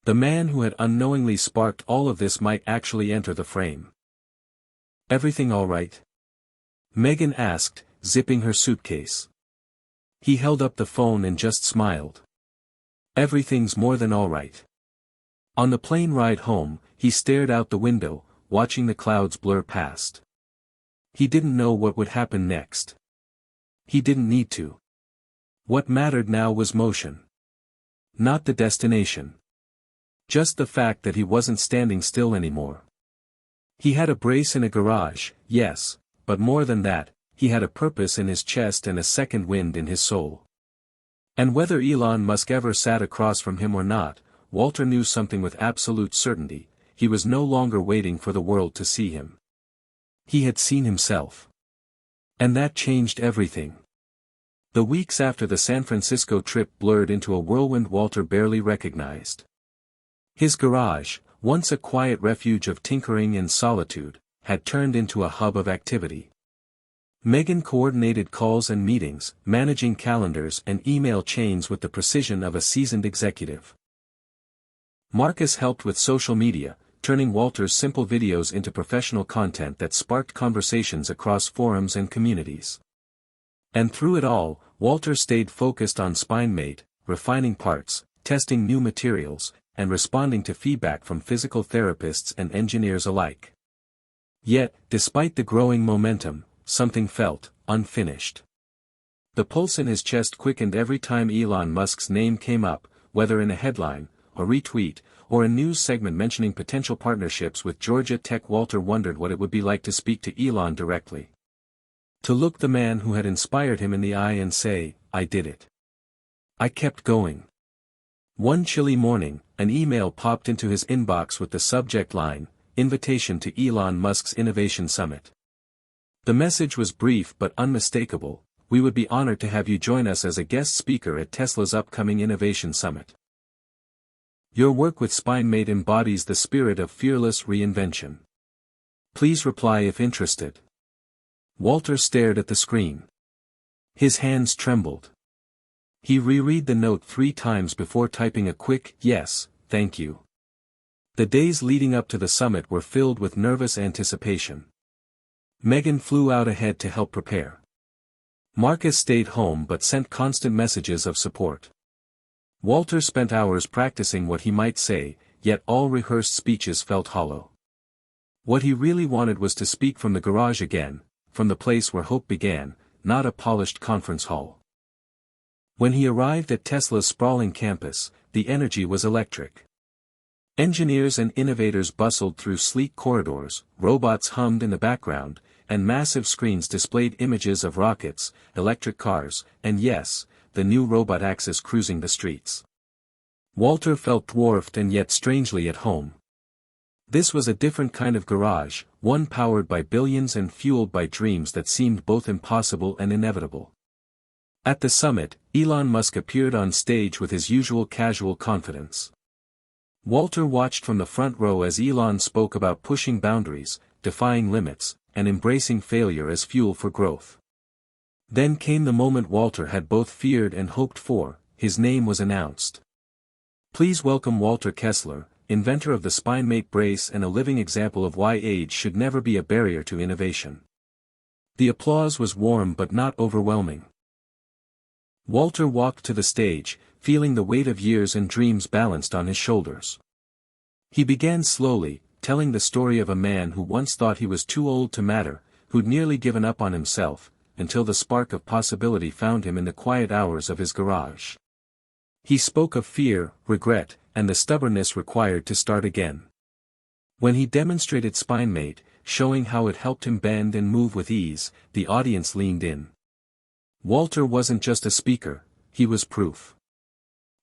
The man who had unknowingly sparked all of this might actually enter the frame. "Everything all right?" Megan asked, zipping her suitcase. He held up the phone and just smiled. "Everything's more than all right." On the plane ride home, he stared out the window, watching the clouds blur past. He didn't know what would happen next. He didn't need to. What mattered now was motion. Not the destination. Just the fact that he wasn't standing still anymore. He had a brace in a garage, yes, but more than that, he had a purpose in his chest and a second wind in his soul. And whether Elon Musk ever sat across from him or not, Walter knew something with absolute certainty: he was no longer waiting for the world to see him. He had seen himself. And that changed everything. The weeks after the San Francisco trip blurred into a whirlwind Walter barely recognized. His garage, once a quiet refuge of tinkering and solitude, had turned into a hub of activity. Megan coordinated calls and meetings, managing calendars and email chains with the precision of a seasoned executive. Marcus helped with social media, turning Walter's simple videos into professional content that sparked conversations across forums and communities. And through it all, Walter stayed focused on SpineMate, refining parts, testing new materials, and responding to feedback from physical therapists and engineers alike. Yet, despite the growing momentum, something felt unfinished. The pulse in his chest quickened every time Elon Musk's name came up, whether in a headline, a retweet, or a news segment mentioning potential partnerships with Georgia Tech. Walter wondered what it would be like to speak to Elon directly. To look the man who had inspired him in the eye and say, "I did it. I kept going." One chilly morning, an email popped into his inbox with the subject line, "Invitation to Elon Musk's Innovation Summit." The message was brief but unmistakable: "We would be honored to have you join us as a guest speaker at Tesla's upcoming Innovation Summit. Your work with SpineMate embodies the spirit of fearless reinvention. Please reply if interested." Walter stared at the screen. His hands trembled. He reread the note 3 times before typing a quick, "Yes, thank you." The days leading up to the summit were filled with nervous anticipation. Megan flew out ahead to help prepare. Marcus stayed home but sent constant messages of support. Walter spent hours practicing what he might say, yet all rehearsed speeches felt hollow. What he really wanted was to speak from the garage again, from the place where hope began, not a polished conference hall. When he arrived at Tesla's sprawling campus, the energy was electric. Engineers and innovators bustled through sleek corridors, robots hummed in the background, and massive screens displayed images of rockets, electric cars, and yes, the new Robotaxis cruising the streets. Walter felt dwarfed and yet strangely at home. This was a different kind of garage, one powered by billions and fueled by dreams that seemed both impossible and inevitable. At the summit, Elon Musk appeared on stage with his usual casual confidence. Walter watched from the front row as Elon spoke about pushing boundaries, defying limits, and embracing failure as fuel for growth. Then came the moment Walter had both feared and hoped for. His name was announced. Please welcome Walter Kessler, inventor of the SpineMate brace and a living example of why age should never be a barrier to innovation. The applause was warm but not overwhelming. Walter walked to the stage, feeling the weight of years and dreams balanced on his shoulders. He began slowly, telling the story of a man who once thought he was too old to matter, who'd nearly given up on himself, until the spark of possibility found him in the quiet hours of his garage. He spoke of fear, regret, and the stubbornness required to start again. When he demonstrated SpineMate, showing how it helped him bend and move with ease, the audience leaned in. Walter wasn't just a speaker, he was proof.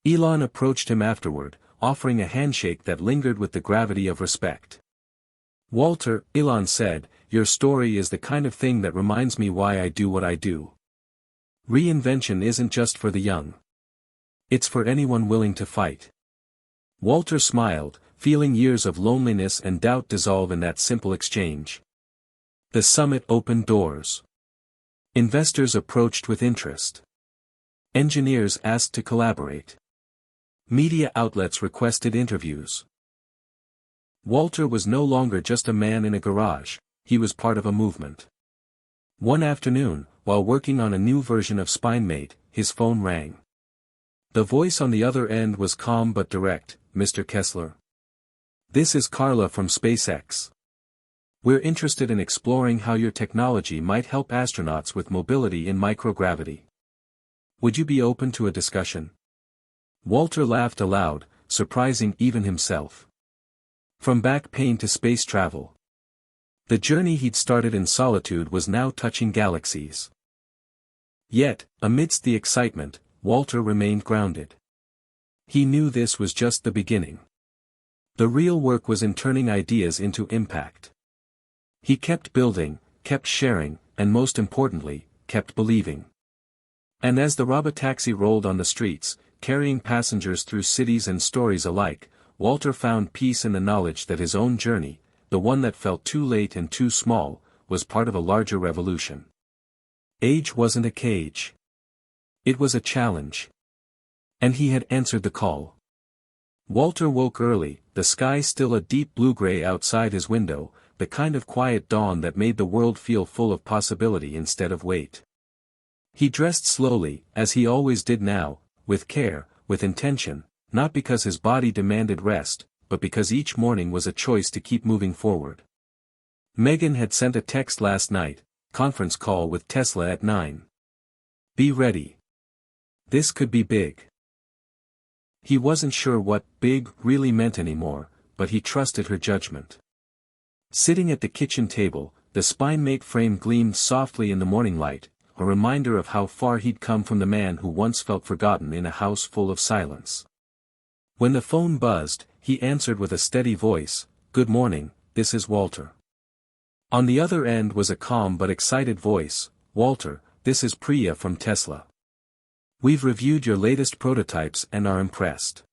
Elon approached him afterward, offering a handshake that lingered with the gravity of respect. Walter, Elon said, your story is the kind of thing that reminds me why I do what I do. Reinvention isn't just for the young. It's for anyone willing to fight. Walter smiled, feeling years of loneliness and doubt dissolve in that simple exchange. The summit opened doors. Investors approached with interest. Engineers asked to collaborate. Media outlets requested interviews. Walter was no longer just a man in a garage, he was part of a movement. One afternoon, while working on a new version of SpineMate, his phone rang. The voice on the other end was calm but direct, Mr. Kessler. This is Carla from SpaceX. We're interested in exploring how your technology might help astronauts with mobility in microgravity. Would you be open to a discussion? Walter laughed aloud, surprising even himself. From back pain to space travel. The journey he'd started in solitude was now touching galaxies. Yet, amidst the excitement, Walter remained grounded. He knew this was just the beginning. The real work was in turning ideas into impact. He kept building, kept sharing, and most importantly, kept believing. And as the Robotaxi rolled on the streets, carrying passengers through cities and stories alike, Walter found peace in the knowledge that his own journey, the one that felt too late and too small, was part of a larger revolution. Age wasn't a cage. It was a challenge. And he had answered the call. Walter woke early, the sky still a deep blue-gray outside his window, the kind of quiet dawn that made the world feel full of possibility instead of weight. He dressed slowly, as he always did now, with care, with intention, not because his body demanded rest, but because each morning was a choice to keep moving forward. Megan had sent a text last night, conference call with Tesla at 9. Be ready. This could be big. He wasn't sure what big really meant anymore, but he trusted her judgment. Sitting at the kitchen table, the SpineMate frame gleamed softly in the morning light, a reminder of how far he'd come from the man who once felt forgotten in a house full of silence. When the phone buzzed, he answered with a steady voice, "Good morning, this is Walter." On the other end was a calm but excited voice, "Walter, this is Priya from Tesla. We've reviewed your latest prototypes and are impressed.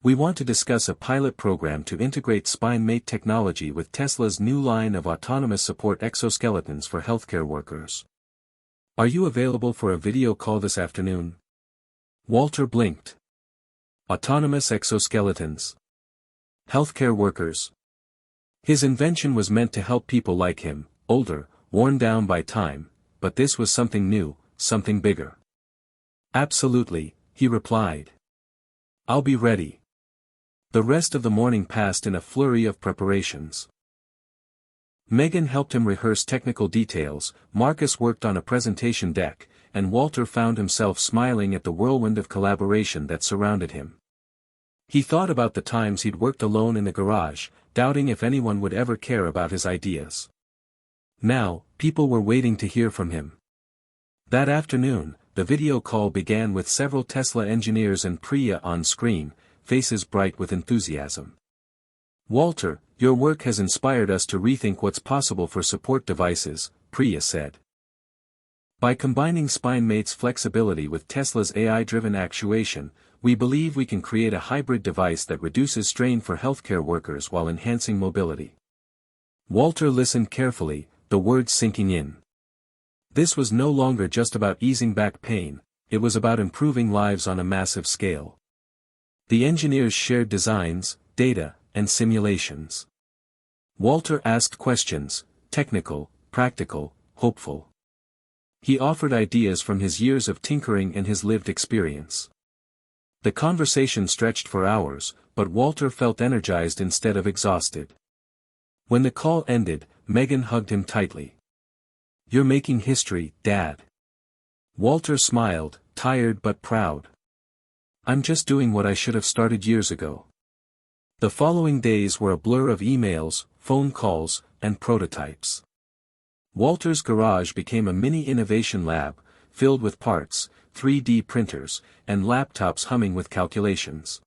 We want to discuss a pilot program to integrate SpineMate technology with Tesla's new line of autonomous support exoskeletons for healthcare workers. Are you available for a video call this afternoon?" Walter blinked. Autonomous exoskeletons. Healthcare workers. His invention was meant to help people like him, older, worn down by time, but this was something new, something bigger. "Absolutely," he replied. "I'll be ready." The rest of the morning passed in a flurry of preparations. Megan helped him rehearse technical details, Marcus worked on a presentation deck, and Walter found himself smiling at the whirlwind of collaboration that surrounded him. He thought about the times he'd worked alone in the garage, doubting if anyone would ever care about his ideas. Now, people were waiting to hear from him. That afternoon, the video call began with several Tesla engineers and Priya on screen, faces bright with enthusiasm. "Walter, your work has inspired us to rethink what's possible for support devices," Priya said. "By combining SpineMate's flexibility with Tesla's AI-driven actuation, we believe we can create a hybrid device that reduces strain for healthcare workers while enhancing mobility." Walter listened carefully, the words sinking in. This was no longer just about easing back pain, it was about improving lives on a massive scale. The engineers shared designs, data, and simulations. Walter asked questions, technical, practical, hopeful. He offered ideas from his years of tinkering and his lived experience. The conversation stretched for hours, but Walter felt energized instead of exhausted. When the call ended, Megan hugged him tightly. "You're making history, Dad." Walter smiled, tired but proud. "I'm just doing what I should have started years ago." The following days were a blur of emails, phone calls, and prototypes. Walter's garage became a mini innovation lab, filled with parts, 3D printers, and laptops humming with calculations.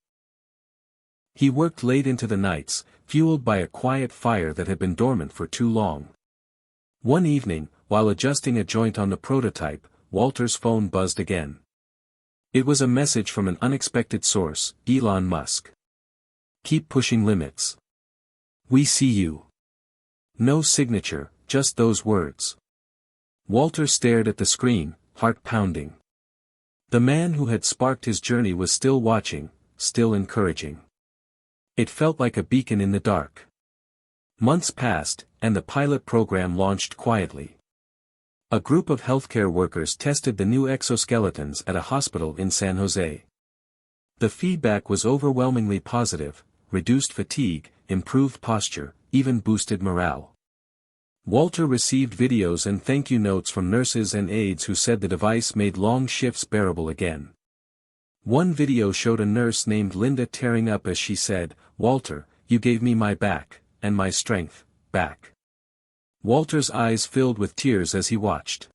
He worked late into the nights, fueled by a quiet fire that had been dormant for too long. One evening, while adjusting a joint on the prototype, Walter's phone buzzed again. It was a message from an unexpected source, Elon Musk. "Keep pushing limits. We see you." No signature, just those words. Walter stared at the screen, heart pounding. The man who had sparked his journey was still watching, still encouraging. It felt like a beacon in the dark. Months passed, and the pilot program launched quietly. A group of healthcare workers tested the new exoskeletons at a hospital in San Jose. The feedback was overwhelmingly positive: reduced fatigue, improved posture, even boosted morale. Walter received videos and thank-you notes from nurses and aides who said the device made long shifts bearable again. One video showed a nurse named Linda tearing up as she said, "Walter, you gave me my back, and my strength, back." Walter's eyes filled with tears as he watched.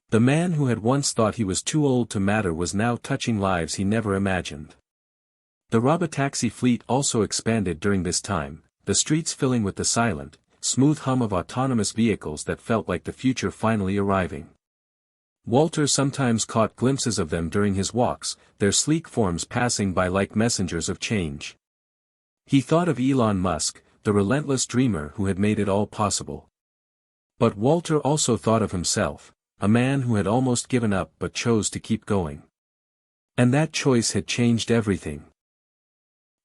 The man who had once thought he was too old to matter was now touching lives he never imagined. The Robotaxi fleet also expanded during this time, the streets filling with the silent, smooth hum of autonomous vehicles that felt like the future finally arriving. Walter sometimes caught glimpses of them during his walks, their sleek forms passing by like messengers of change. He thought of Elon Musk, the relentless dreamer who had made it all possible. But Walter also thought of himself, a man who had almost given up but chose to keep going. And that choice had changed everything.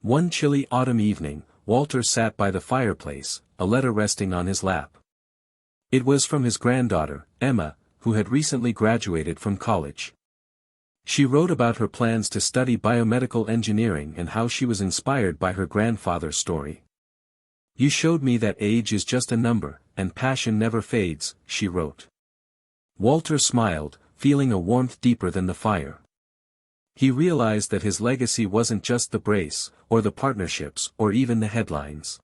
One chilly autumn evening, Walter sat by the fireplace, a letter resting on his lap. It was from his granddaughter, Emma, who had recently graduated from college. She wrote about her plans to study biomedical engineering and how she was inspired by her grandfather's story. "You showed me that age is just a number, and passion never fades," she wrote. Walter smiled, feeling a warmth deeper than the fire. He realized that his legacy wasn't just the brace, or the partnerships, or even the headlines.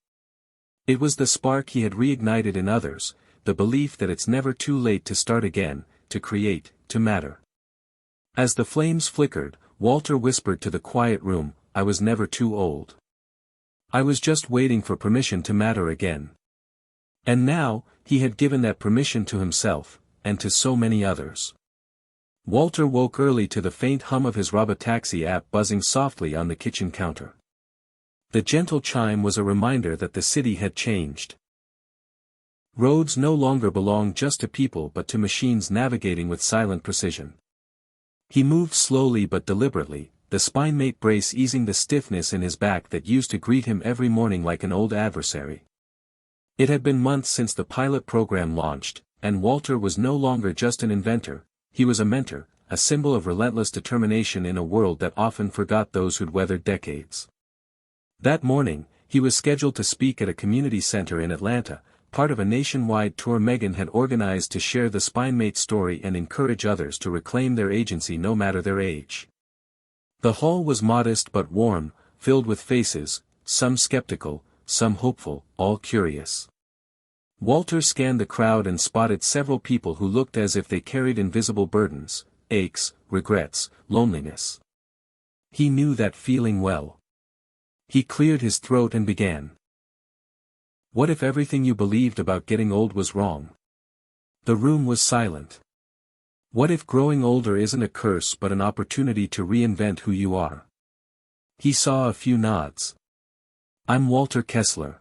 It was the spark he had reignited in others, the belief that it's never too late to start again, to create, to matter. As the flames flickered, Walter whispered to the quiet room, "I was never too old. I was just waiting for permission to matter again." And now, he had given that permission to himself, and to so many others. Walter woke early to the faint hum of his Robotaxi app buzzing softly on the kitchen counter. The gentle chime was a reminder that the city had changed. Roads no longer belonged just to people but to machines navigating with silent precision. He moved slowly but deliberately, the SpineMate brace easing the stiffness in his back that used to greet him every morning like an old adversary. It had been months since the pilot program launched, and Walter was no longer just an inventor, he was a mentor, a symbol of relentless determination in a world that often forgot those who'd weathered decades. That morning, he was scheduled to speak at a community center in Atlanta, part of a nationwide tour Megan had organized to share the SpineMate story and encourage others to reclaim their agency no matter their age. The hall was modest but warm, filled with faces, some skeptical, some hopeful, all curious. Walter scanned the crowd and spotted several people who looked as if they carried invisible burdens, aches, regrets, loneliness. He knew that feeling well. He cleared his throat and began. What if everything you believed about getting old was wrong? The room was silent. What if growing older isn't a curse but an opportunity to reinvent who you are? He saw a few nods. I'm Walter Kessler.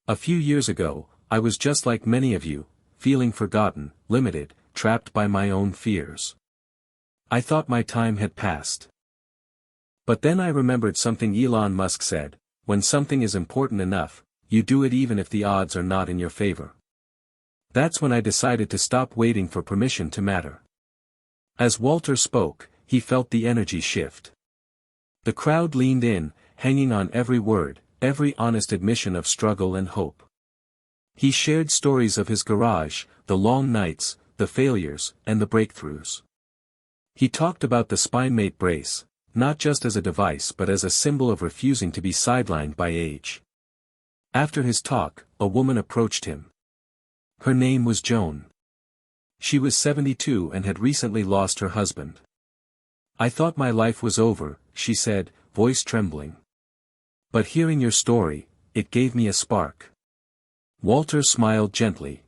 A few years ago, I was just like many of you, feeling forgotten, limited, trapped by my own fears. I thought my time had passed. But then I remembered something Elon Musk said, when something is important enough, you do it even if the odds are not in your favor. That's when I decided to stop waiting for permission to matter. As Walter spoke, he felt the energy shift. The crowd leaned in, hanging on every word, every honest admission of struggle and hope. He shared stories of his garage, the long nights, the failures, and the breakthroughs. He talked about the SpineMate brace, not just as a device but as a symbol of refusing to be sidelined by age. After his talk, a woman approached him. Her name was Joan. She was 72 and had recently lost her husband. I thought my life was over, she said, voice trembling. But hearing your story, it gave me a spark. Walter smiled gently.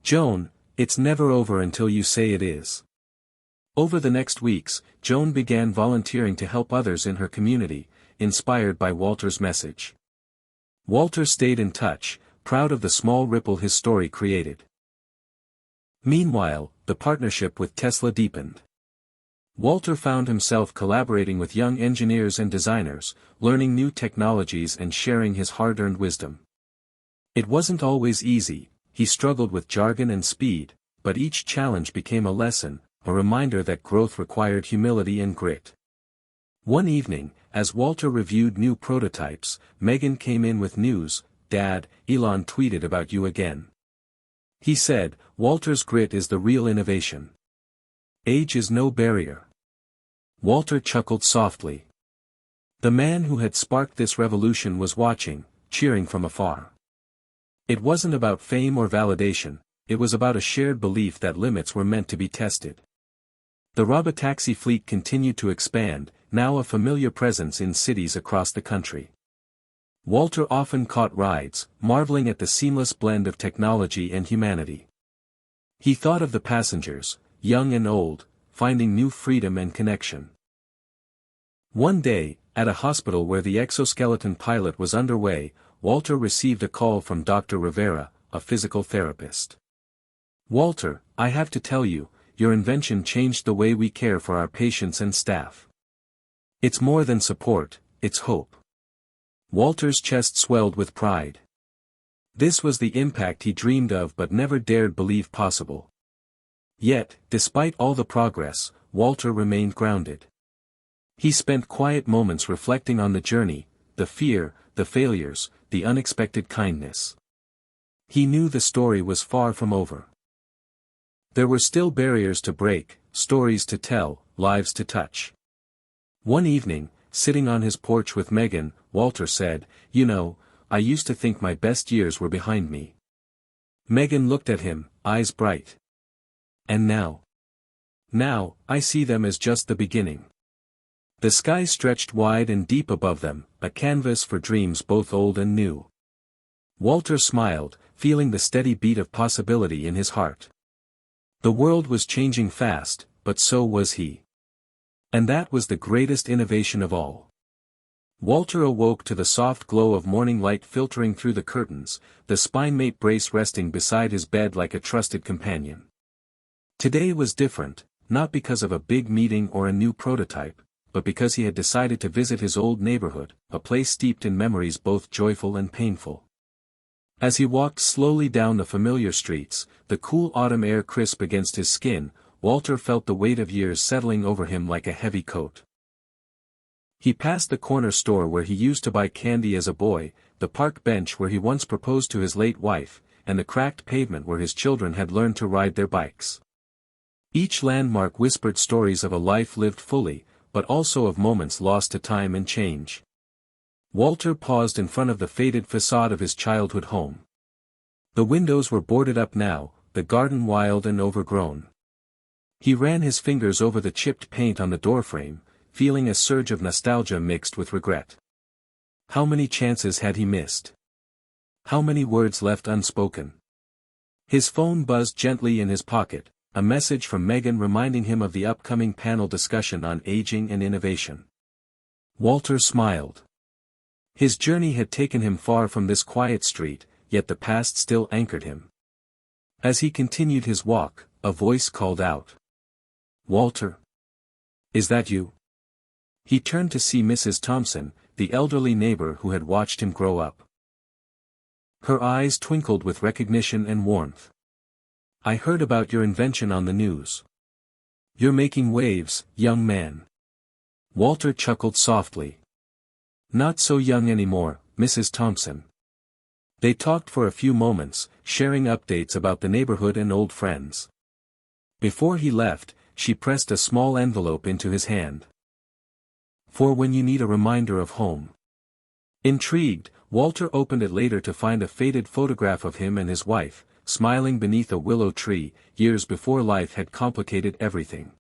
Joan, it's never over until you say it is. Over the next weeks, Joan began volunteering to help others in her community, inspired by Walter's message. Walter stayed in touch, proud of the small ripple his story created. Meanwhile, the partnership with Tesla deepened. Walter found himself collaborating with young engineers and designers, learning new technologies and sharing his hard-earned wisdom. It wasn't always easy, he struggled with jargon and speed, but each challenge became a lesson, a reminder that growth required humility and grit. One evening, as Walter reviewed new prototypes, Megan came in with news. Dad, Elon tweeted about you again. He said, Walter's grit is the real innovation. Age is no barrier. Walter chuckled softly. The man who had sparked this revolution was watching, cheering from afar. It wasn't about fame or validation, it was about a shared belief that limits were meant to be tested. The Robotaxi fleet continued to expand, now a familiar presence in cities across the country. Walter often caught rides, marveling at the seamless blend of technology and humanity. He thought of the passengers, young and old, finding new freedom and connection. One day, at a hospital where the exoskeleton pilot was underway, Walter received a call from Dr. Rivera, a physical therapist. Walter, I have to tell you, your invention changed the way we care for our patients and staff. It's more than support, it's hope. Walter's chest swelled with pride. This was the impact he dreamed of but never dared believe possible. Yet, despite all the progress, Walter remained grounded. He spent quiet moments reflecting on the journey, the fear, the failures, the unexpected kindness. He knew the story was far from over. There were still barriers to break, stories to tell, lives to touch. One evening, sitting on his porch with Megan, Walter said, You know, I used to think my best years were behind me. Megan looked at him, eyes bright. And now? Now, I see them as just the beginning. The sky stretched wide and deep above them, a canvas for dreams both old and new. Walter smiled, feeling the steady beat of possibility in his heart. The world was changing fast, but so was he. And that was the greatest innovation of all. Walter awoke to the soft glow of morning light filtering through the curtains, the SpineMate brace resting beside his bed like a trusted companion. Today was different, not because of a big meeting or a new prototype, but because he had decided to visit his old neighborhood, a place steeped in memories both joyful and painful. As he walked slowly down the familiar streets, the cool autumn air crisp against his skin, Walter felt the weight of years settling over him like a heavy coat. He passed the corner store where he used to buy candy as a boy, the park bench where he once proposed to his late wife, and the cracked pavement where his children had learned to ride their bikes. Each landmark whispered stories of a life lived fully, but also of moments lost to time and change. Walter paused in front of the faded facade of his childhood home. The windows were boarded up now, the garden wild and overgrown. He ran his fingers over the chipped paint on the doorframe, feeling a surge of nostalgia mixed with regret. How many chances had he missed? How many words left unspoken? His phone buzzed gently in his pocket, a message from Megan reminding him of the upcoming panel discussion on aging and innovation. Walter smiled. His journey had taken him far from this quiet street, yet the past still anchored him. As he continued his walk, a voice called out. "Walter? Is that you?" He turned to see Mrs. Thompson, the elderly neighbor who had watched him grow up. Her eyes twinkled with recognition and warmth. "I heard about your invention on the news. You're making waves, young man." Walter chuckled softly. "Not so young anymore, Mrs. Thompson." They talked for a few moments, sharing updates about the neighborhood and old friends. Before he left, she pressed a small envelope into his hand. "For when you need a reminder of home." Intrigued, Walter opened it later to find a faded photograph of him and his wife, smiling beneath a willow tree, years before life had complicated everything.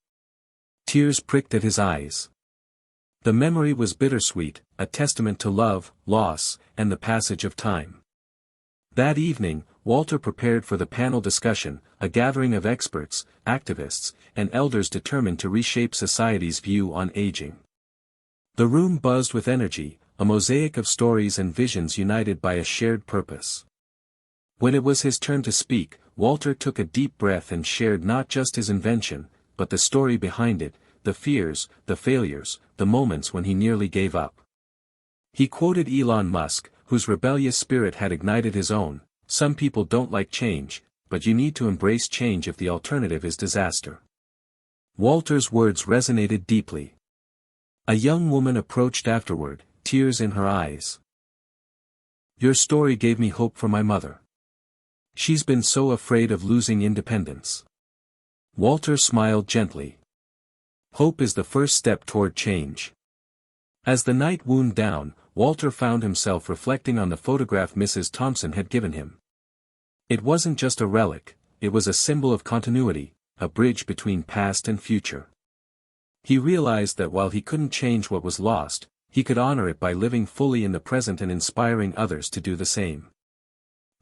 Tears pricked at his eyes. The memory was bittersweet, a testament to love, loss, and the passage of time. That evening, Walter prepared for the panel discussion, a gathering of experts, activists, and elders determined to reshape society's view on aging. The room buzzed with energy, a mosaic of stories and visions united by a shared purpose. When it was his turn to speak, Walter took a deep breath and shared not just his invention, but the story behind it, the fears, the failures, the moments when he nearly gave up. He quoted Elon Musk, whose rebellious spirit had ignited his own. "Some people don't like change, but you need to embrace change if the alternative is disaster." Walter's words resonated deeply. A young woman approached afterward, tears in her eyes. "Your story gave me hope for my mother. She's been so afraid of losing independence." Walter smiled gently. Hope is the first step toward change. As the night wound down, Walter found himself reflecting on the photograph Mrs. Thompson had given him. It wasn't just a relic, it was a symbol of continuity, a bridge between past and future. He realized that while he couldn't change what was lost, he could honor it by living fully in the present and inspiring others to do the same.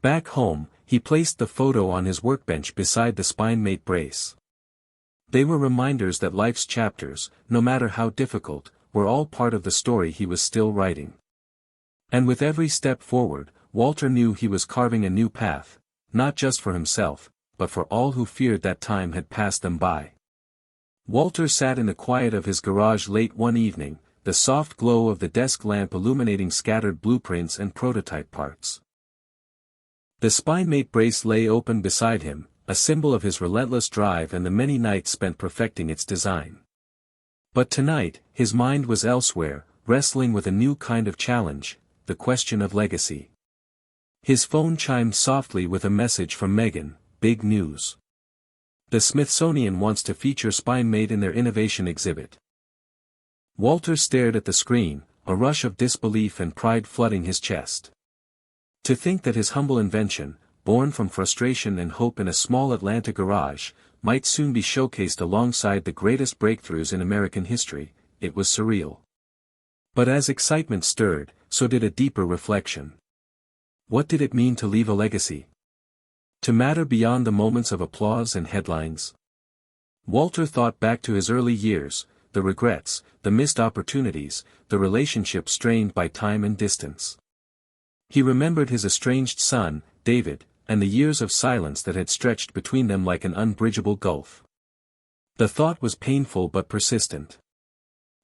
Back home, he placed the photo on his workbench beside the SpineMate brace. They were reminders that life's chapters, no matter how difficult, were all part of the story he was still writing. And with every step forward, Walter knew he was carving a new path, not just for himself, but for all who feared that time had passed them by. Walter sat in the quiet of his garage late one evening, the soft glow of the desk lamp illuminating scattered blueprints and prototype parts. The SpineMate brace lay open beside him, a symbol of his relentless drive and the many nights spent perfecting its design. But tonight, his mind was elsewhere, wrestling with a new kind of challenge, the question of legacy. His phone chimed softly with a message from Megan. "Big news. The Smithsonian wants to feature SpineMate in their innovation exhibit." Walter stared at the screen, a rush of disbelief and pride flooding his chest. To think that his humble invention, born from frustration and hope in a small Atlanta garage, might soon be showcased alongside the greatest breakthroughs in American history, it was surreal. But as excitement stirred, so did a deeper reflection. What did it mean to leave a legacy? To matter beyond the moments of applause and headlines? Walter thought back to his early years, the regrets, the missed opportunities, the relationships strained by time and distance. He remembered his estranged son, David, and the years of silence that had stretched between them like an unbridgeable gulf. The thought was painful but persistent.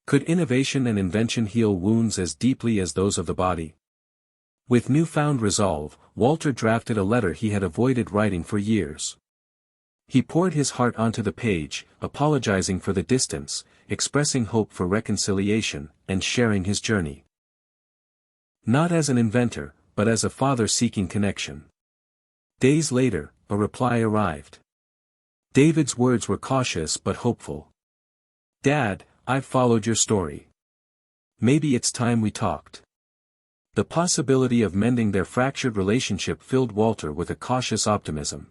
Could innovation and invention heal wounds as deeply as those of the body? With newfound resolve, Walter drafted a letter he had avoided writing for years. He poured his heart onto the page, apologizing for the distance, expressing hope for reconciliation, and sharing his journey. Not as an inventor, but as a father seeking connection. Days later, a reply arrived. David's words were cautious but hopeful. "Dad, I've followed your story. Maybe it's time we talked." The possibility of mending their fractured relationship filled Walter with a cautious optimism.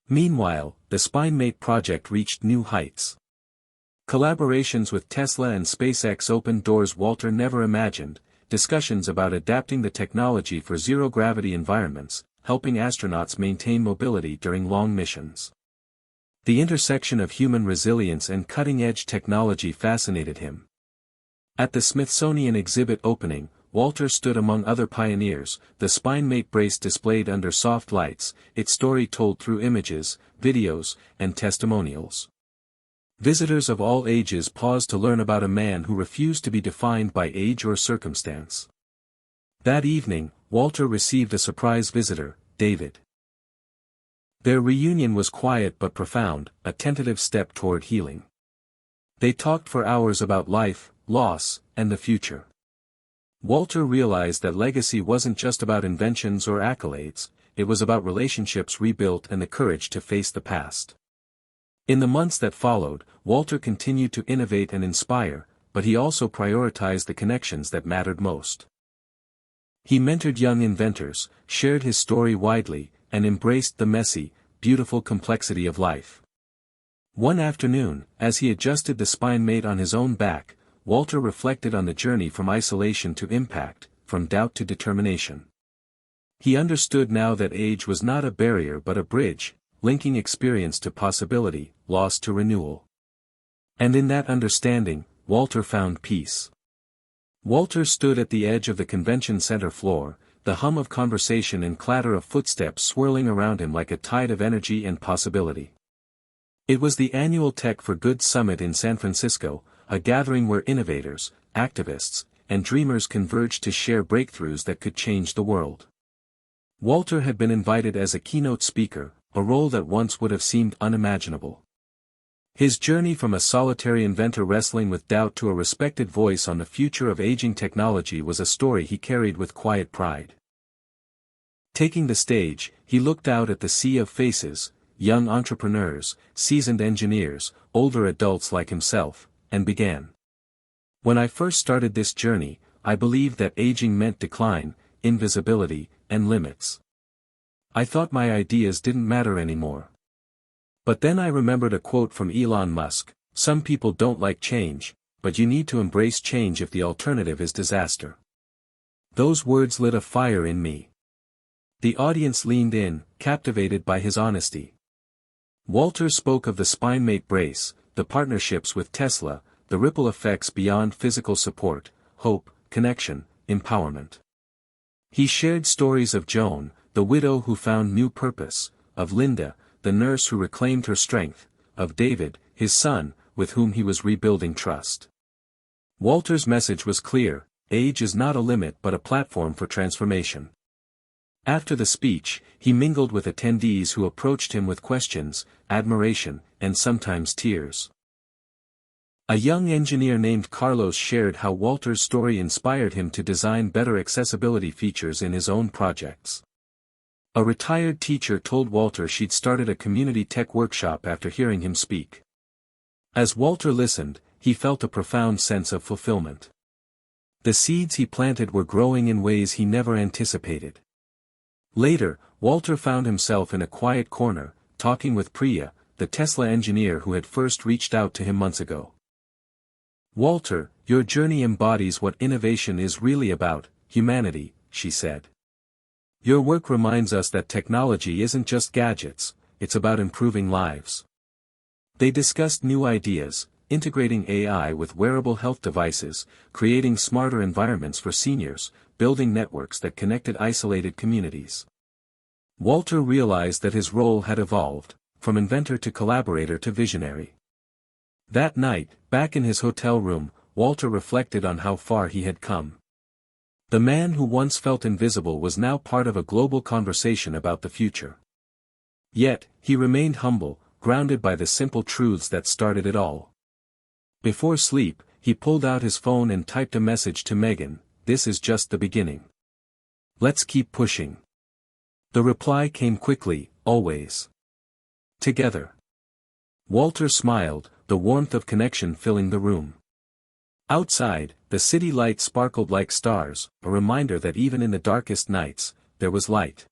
Meanwhile, the SpineMate project reached new heights. Collaborations with Tesla and SpaceX opened doors Walter never imagined, discussions about adapting the technology for zero-gravity environments, helping astronauts maintain mobility during long missions. The intersection of human resilience and cutting-edge technology fascinated him. At the Smithsonian exhibit opening, Walter stood among other pioneers, the SpineMate brace displayed under soft lights, its story told through images, videos, and testimonials. Visitors of all ages paused to learn about a man who refused to be defined by age or circumstance. That evening, Walter received a surprise visitor, David. Their reunion was quiet but profound, a tentative step toward healing. They talked for hours about life, loss, and the future. Walter realized that legacy wasn't just about inventions or accolades, it was about relationships rebuilt and the courage to face the past. In the months that followed, Walter continued to innovate and inspire, but he also prioritized the connections that mattered most. He mentored young inventors, shared his story widely, and embraced the messy, beautiful complexity of life. One afternoon, as he adjusted the SpineMate on his own back, Walter reflected on the journey from isolation to impact, from doubt to determination. He understood now that age was not a barrier but a bridge, linking experience to possibility, loss to renewal. And in that understanding, Walter found peace. Walter stood at the edge of the convention center floor, the hum of conversation and clatter of footsteps swirling around him like a tide of energy and possibility. It was the annual Tech for Good Summit in San Francisco, a gathering where innovators, activists, and dreamers converged to share breakthroughs that could change the world. Walter had been invited as a keynote speaker, a role that once would have seemed unimaginable. His journey from a solitary inventor wrestling with doubt to a respected voice on the future of aging technology was a story he carried with quiet pride. Taking the stage, he looked out at the sea of faces, young entrepreneurs, seasoned engineers, older adults like himself, and began. "When I first started this journey, I believed that aging meant decline, invisibility, and limits. I thought my ideas didn't matter anymore. But then I remembered a quote from Elon Musk, 'Some people don't like change, but you need to embrace change if the alternative is disaster.' Those words lit a fire in me." The audience leaned in, captivated by his honesty. Walter spoke of the SpineMate brace, the partnerships with Tesla, the ripple effects beyond physical support, hope, connection, empowerment. He shared stories of Joan, the widow who found new purpose, of Linda, the nurse who reclaimed her strength, of David, his son, with whom he was rebuilding trust. Walter's message was clear: age is not a limit but a platform for transformation. After the speech, he mingled with attendees who approached him with questions, admiration, and sometimes tears. A young engineer named Carlos shared how Walter's story inspired him to design better accessibility features in his own projects. A retired teacher told Walter she'd started a community tech workshop after hearing him speak. As Walter listened, he felt a profound sense of fulfillment. The seeds he planted were growing in ways he never anticipated. Later, Walter found himself in a quiet corner, talking with Priya, the Tesla engineer who had first reached out to him months ago. "Walter, your journey embodies what innovation is really about, humanity," she said. "Your work reminds us that technology isn't just gadgets, it's about improving lives." They discussed new ideas, integrating AI with wearable health devices, creating smarter environments for seniors, building networks that connected isolated communities. Walter realized that his role had evolved, from inventor to collaborator to visionary. That night, back in his hotel room, Walter reflected on how far he had come. The man who once felt invisible was now part of a global conversation about the future. Yet, he remained humble, grounded by the simple truths that started it all. Before sleep, he pulled out his phone and typed a message to Megan, "This is just the beginning. Let's keep pushing." The reply came quickly, "Always. Together." Walter smiled, the warmth of connection filling the room. Outside, the city lights sparkled like stars, a reminder that even in the darkest nights, there was light.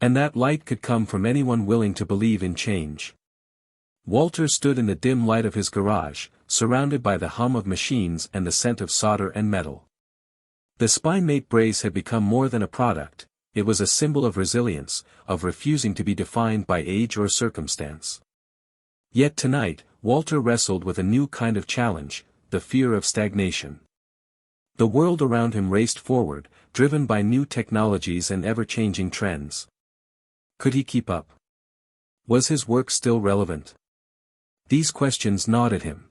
And that light could come from anyone willing to believe in change. Walter stood in the dim light of his garage, surrounded by the hum of machines and the scent of solder and metal. The SpineMate brace had become more than a product, it was a symbol of resilience, of refusing to be defined by age or circumstance. Yet tonight, Walter wrestled with a new kind of challenge, the fear of stagnation. The world around him raced forward, driven by new technologies and ever-changing trends. Could he keep up? Was his work still relevant? These questions gnawed at him.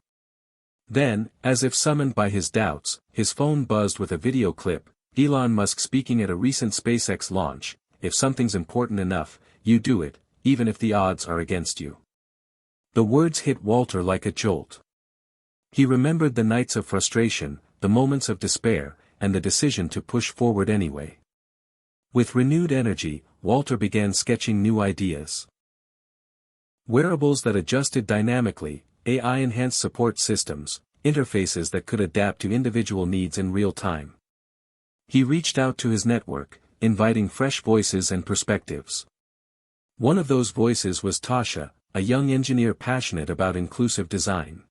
Then, as if summoned by his doubts, his phone buzzed with a video clip, Elon Musk speaking at a recent SpaceX launch, "If something's important enough, you do it, even if the odds are against you." The words hit Walter like a jolt. He remembered the nights of frustration, the moments of despair, and the decision to push forward anyway. With renewed energy, Walter began sketching new ideas. Wearables that adjusted dynamically, AI-enhanced support systems, interfaces that could adapt to individual needs in real time. He reached out to his network, inviting fresh voices and perspectives. One of those voices was Tasha, a young engineer passionate about inclusive design.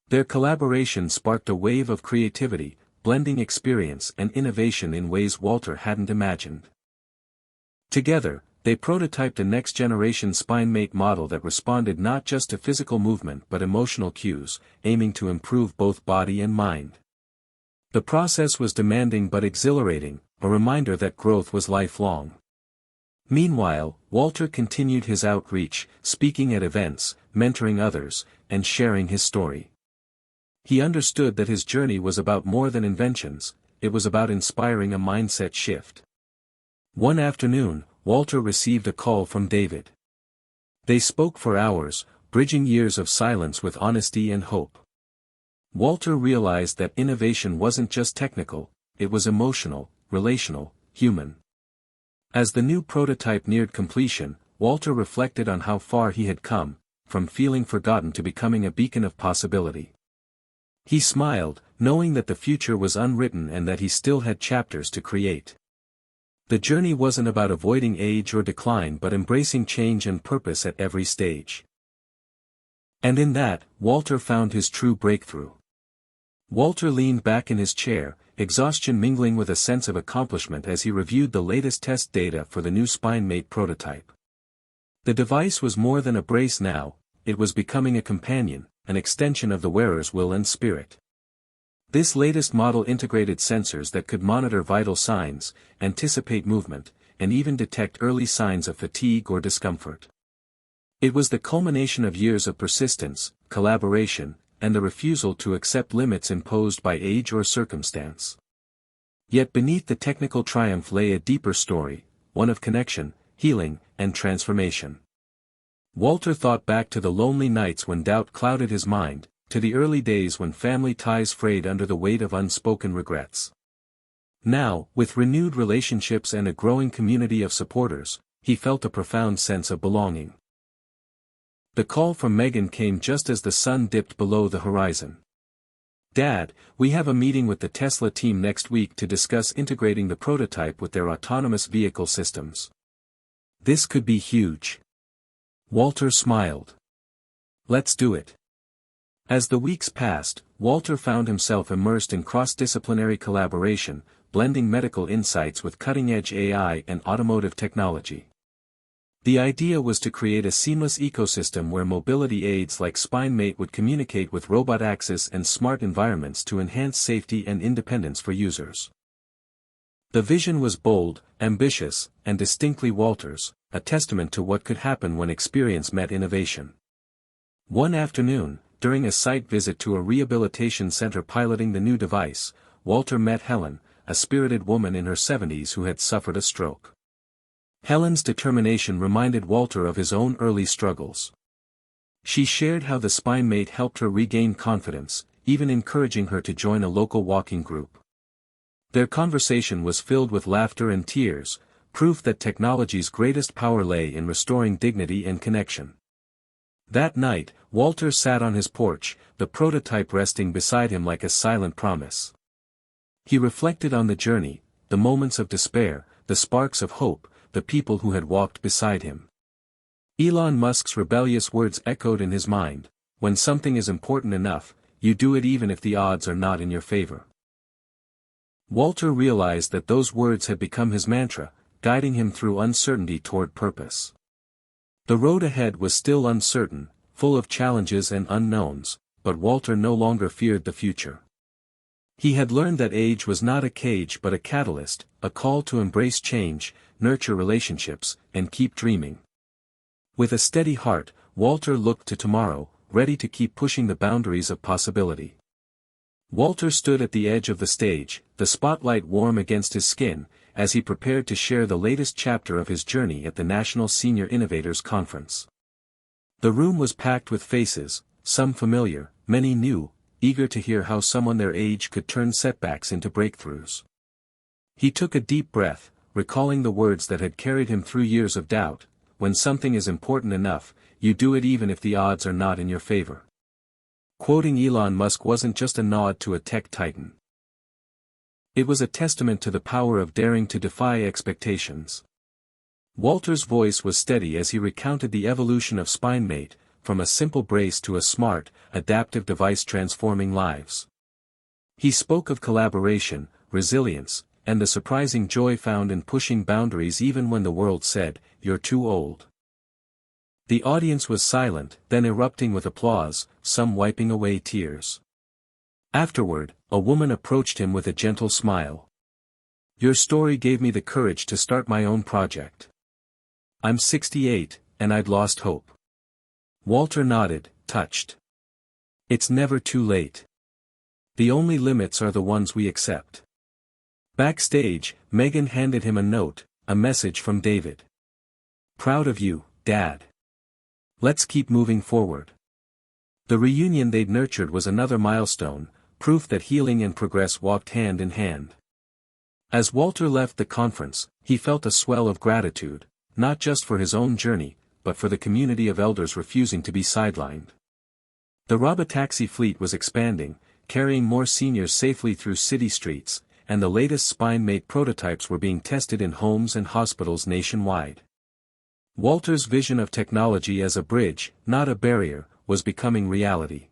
Their collaboration sparked a wave of creativity, blending experience and innovation in ways Walter hadn't imagined. Together, they prototyped a next-generation SpineMate model that responded not just to physical movement but emotional cues, aiming to improve both body and mind. The process was demanding but exhilarating, a reminder that growth was lifelong. Meanwhile, Walter continued his outreach, speaking at events, mentoring others, and sharing his story. He understood that his journey was about more than inventions, it was about inspiring a mindset shift. One afternoon, Walter received a call from David. They spoke for hours, bridging years of silence with honesty and hope. Walter realized that innovation wasn't just technical, it was emotional, relational, human. As the new prototype neared completion, Walter reflected on how far he had come, from feeling forgotten to becoming a beacon of possibility. He smiled, knowing that the future was unwritten and that he still had chapters to create. The journey wasn't about avoiding age or decline but embracing change and purpose at every stage. And in that, Walter found his true breakthrough. Walter leaned back in his chair, exhaustion mingling with a sense of accomplishment as he reviewed the latest test data for the new SpineMate prototype. The device was more than a brace now, it was becoming a companion, an extension of the wearer's will and spirit. This latest model integrated sensors that could monitor vital signs, anticipate movement, and even detect early signs of fatigue or discomfort. It was the culmination of years of persistence, collaboration, and the refusal to accept limits imposed by age or circumstance. Yet beneath the technical triumph lay a deeper story, one of connection, healing, and transformation. Walter thought back to the lonely nights when doubt clouded his mind, to the early days when family ties frayed under the weight of unspoken regrets. Now, with renewed relationships and a growing community of supporters, he felt a profound sense of belonging. The call from Megan came just as the sun dipped below the horizon. "Dad, we have a meeting with the Tesla team next week to discuss integrating the prototype with their autonomous vehicle systems. This could be huge." Walter smiled. "Let's do it." As the weeks passed, Walter found himself immersed in cross-disciplinary collaboration, blending medical insights with cutting-edge AI and automotive technology. The idea was to create a seamless ecosystem where mobility aids like SpineMate would communicate with Robotaxis and smart environments to enhance safety and independence for users. The vision was bold, ambitious, and distinctly Walter's, a testament to what could happen when experience met innovation. One afternoon, during a site visit to a rehabilitation center piloting the new device, Walter met Helen, a spirited woman in her 70s who had suffered a stroke. Helen's determination reminded Walter of his own early struggles. She shared how the spine mate helped her regain confidence, even encouraging her to join a local walking group. Their conversation was filled with laughter and tears, proof that technology's greatest power lay in restoring dignity and connection. That night, Walter sat on his porch, the prototype resting beside him like a silent promise. He reflected on the journey, the moments of despair, the sparks of hope, the people who had walked beside him. Elon Musk's rebellious words echoed in his mind: when something is important enough, you do it even if the odds are not in your favor. Walter realized that those words had become his mantra, guiding him through uncertainty toward purpose. The road ahead was still uncertain, full of challenges and unknowns, but Walter no longer feared the future. He had learned that age was not a cage but a catalyst, a call to embrace change, nurture relationships, and keep dreaming. With a steady heart, Walter looked to tomorrow, ready to keep pushing the boundaries of possibility. Walter stood at the edge of the stage, the spotlight warm against his skin, as he prepared to share the latest chapter of his journey at the National Senior Innovators Conference. The room was packed with faces, some familiar, many new, eager to hear how someone their age could turn setbacks into breakthroughs. He took a deep breath, recalling the words that had carried him through years of doubt: when something is important enough, you do it even if the odds are not in your favor. Quoting Elon Musk wasn't just a nod to a tech titan. It was a testament to the power of daring to defy expectations. Walter's voice was steady as he recounted the evolution of SpineMate, from a simple brace to a smart, adaptive device transforming lives. He spoke of collaboration, resilience, and the surprising joy found in pushing boundaries even when the world said, "You're too old." The audience was silent, then erupting with applause, some wiping away tears. Afterward, a woman approached him with a gentle smile. "Your story gave me the courage to start my own project. I'm 68, and I'd lost hope." Walter nodded, touched. "It's never too late. The only limits are the ones we accept." Backstage, Megan handed him a note, a message from David. "Proud of you, Dad. Let's keep moving forward." The reunion they'd nurtured was another milestone, proof that healing and progress walked hand in hand. As Walter left the conference, he felt a swell of gratitude, not just for his own journey, but for the community of elders refusing to be sidelined. The Robotaxi fleet was expanding, carrying more seniors safely through city streets, and the latest SpineMate prototypes were being tested in homes and hospitals nationwide. Walter's vision of technology as a bridge, not a barrier, was becoming reality.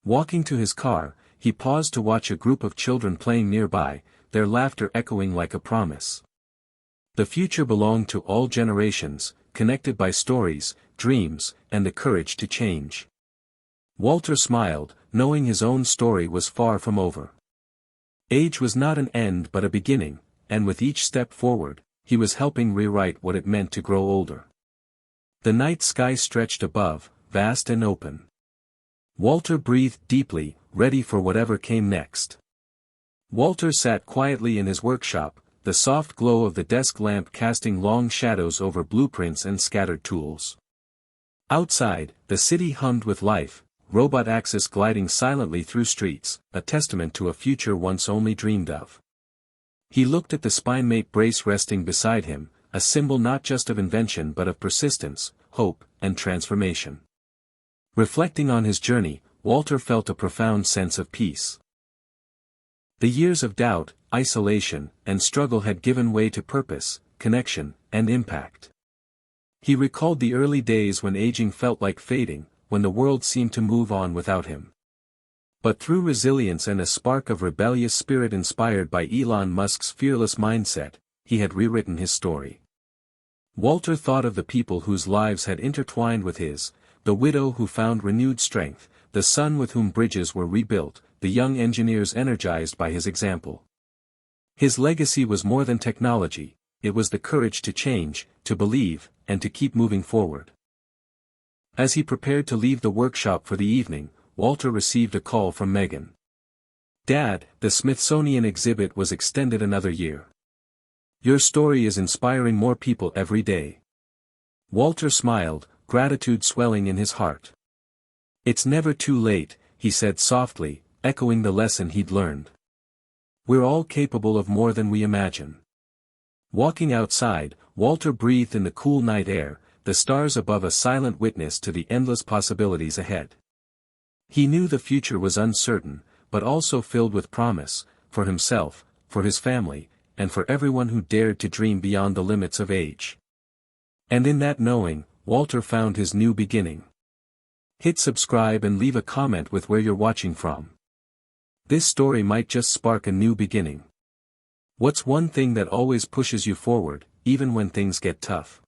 Walking to his car, he paused to watch a group of children playing nearby, their laughter echoing like a promise. The future belonged to all generations, connected by stories, dreams, and the courage to change. Walter smiled, knowing his own story was far from over. Age was not an end but a beginning, and with each step forward, he was helping rewrite what it meant to grow older. The night sky stretched above, vast and open. Walter breathed deeply, ready for whatever came next. Walter sat quietly in his workshop, the soft glow of the desk lamp casting long shadows over blueprints and scattered tools. Outside, the city hummed with life, Robotaxis gliding silently through streets, a testament to a future once only dreamed of. He looked at the SpineMate brace resting beside him, a symbol not just of invention but of persistence, hope, and transformation. Reflecting on his journey, Walter felt a profound sense of peace. The years of doubt, isolation, and struggle had given way to purpose, connection, and impact. He recalled the early days when aging felt like fading, when the world seemed to move on without him. But through resilience and a spark of rebellious spirit inspired by Elon Musk's fearless mindset, he had rewritten his story. Walter thought of the people whose lives had intertwined with his, the widow who found renewed strength, the son with whom bridges were rebuilt, the young engineers energized by his example. His legacy was more than technology, it was the courage to change, to believe, and to keep moving forward. As he prepared to leave the workshop for the evening, Walter received a call from Megan. "Dad, the Smithsonian exhibit was extended another year. Your story is inspiring more people every day. Walter smiled, gratitude swelling in his heart. It's never too late, he said softly, echoing the lesson he'd learned. We're all capable of more than we imagine. Walking outside, Walter breathed in the cool night air, the stars above a silent witness to the endless possibilities ahead. He knew the future was uncertain, but also filled with promise, for himself, for his family, and for everyone who dared to dream beyond the limits of age. And in that knowing, Walter found his new beginning. Hit subscribe and leave a comment with where you're watching from. This story might just spark a new beginning. What's one thing that always pushes you forward, even when things get tough?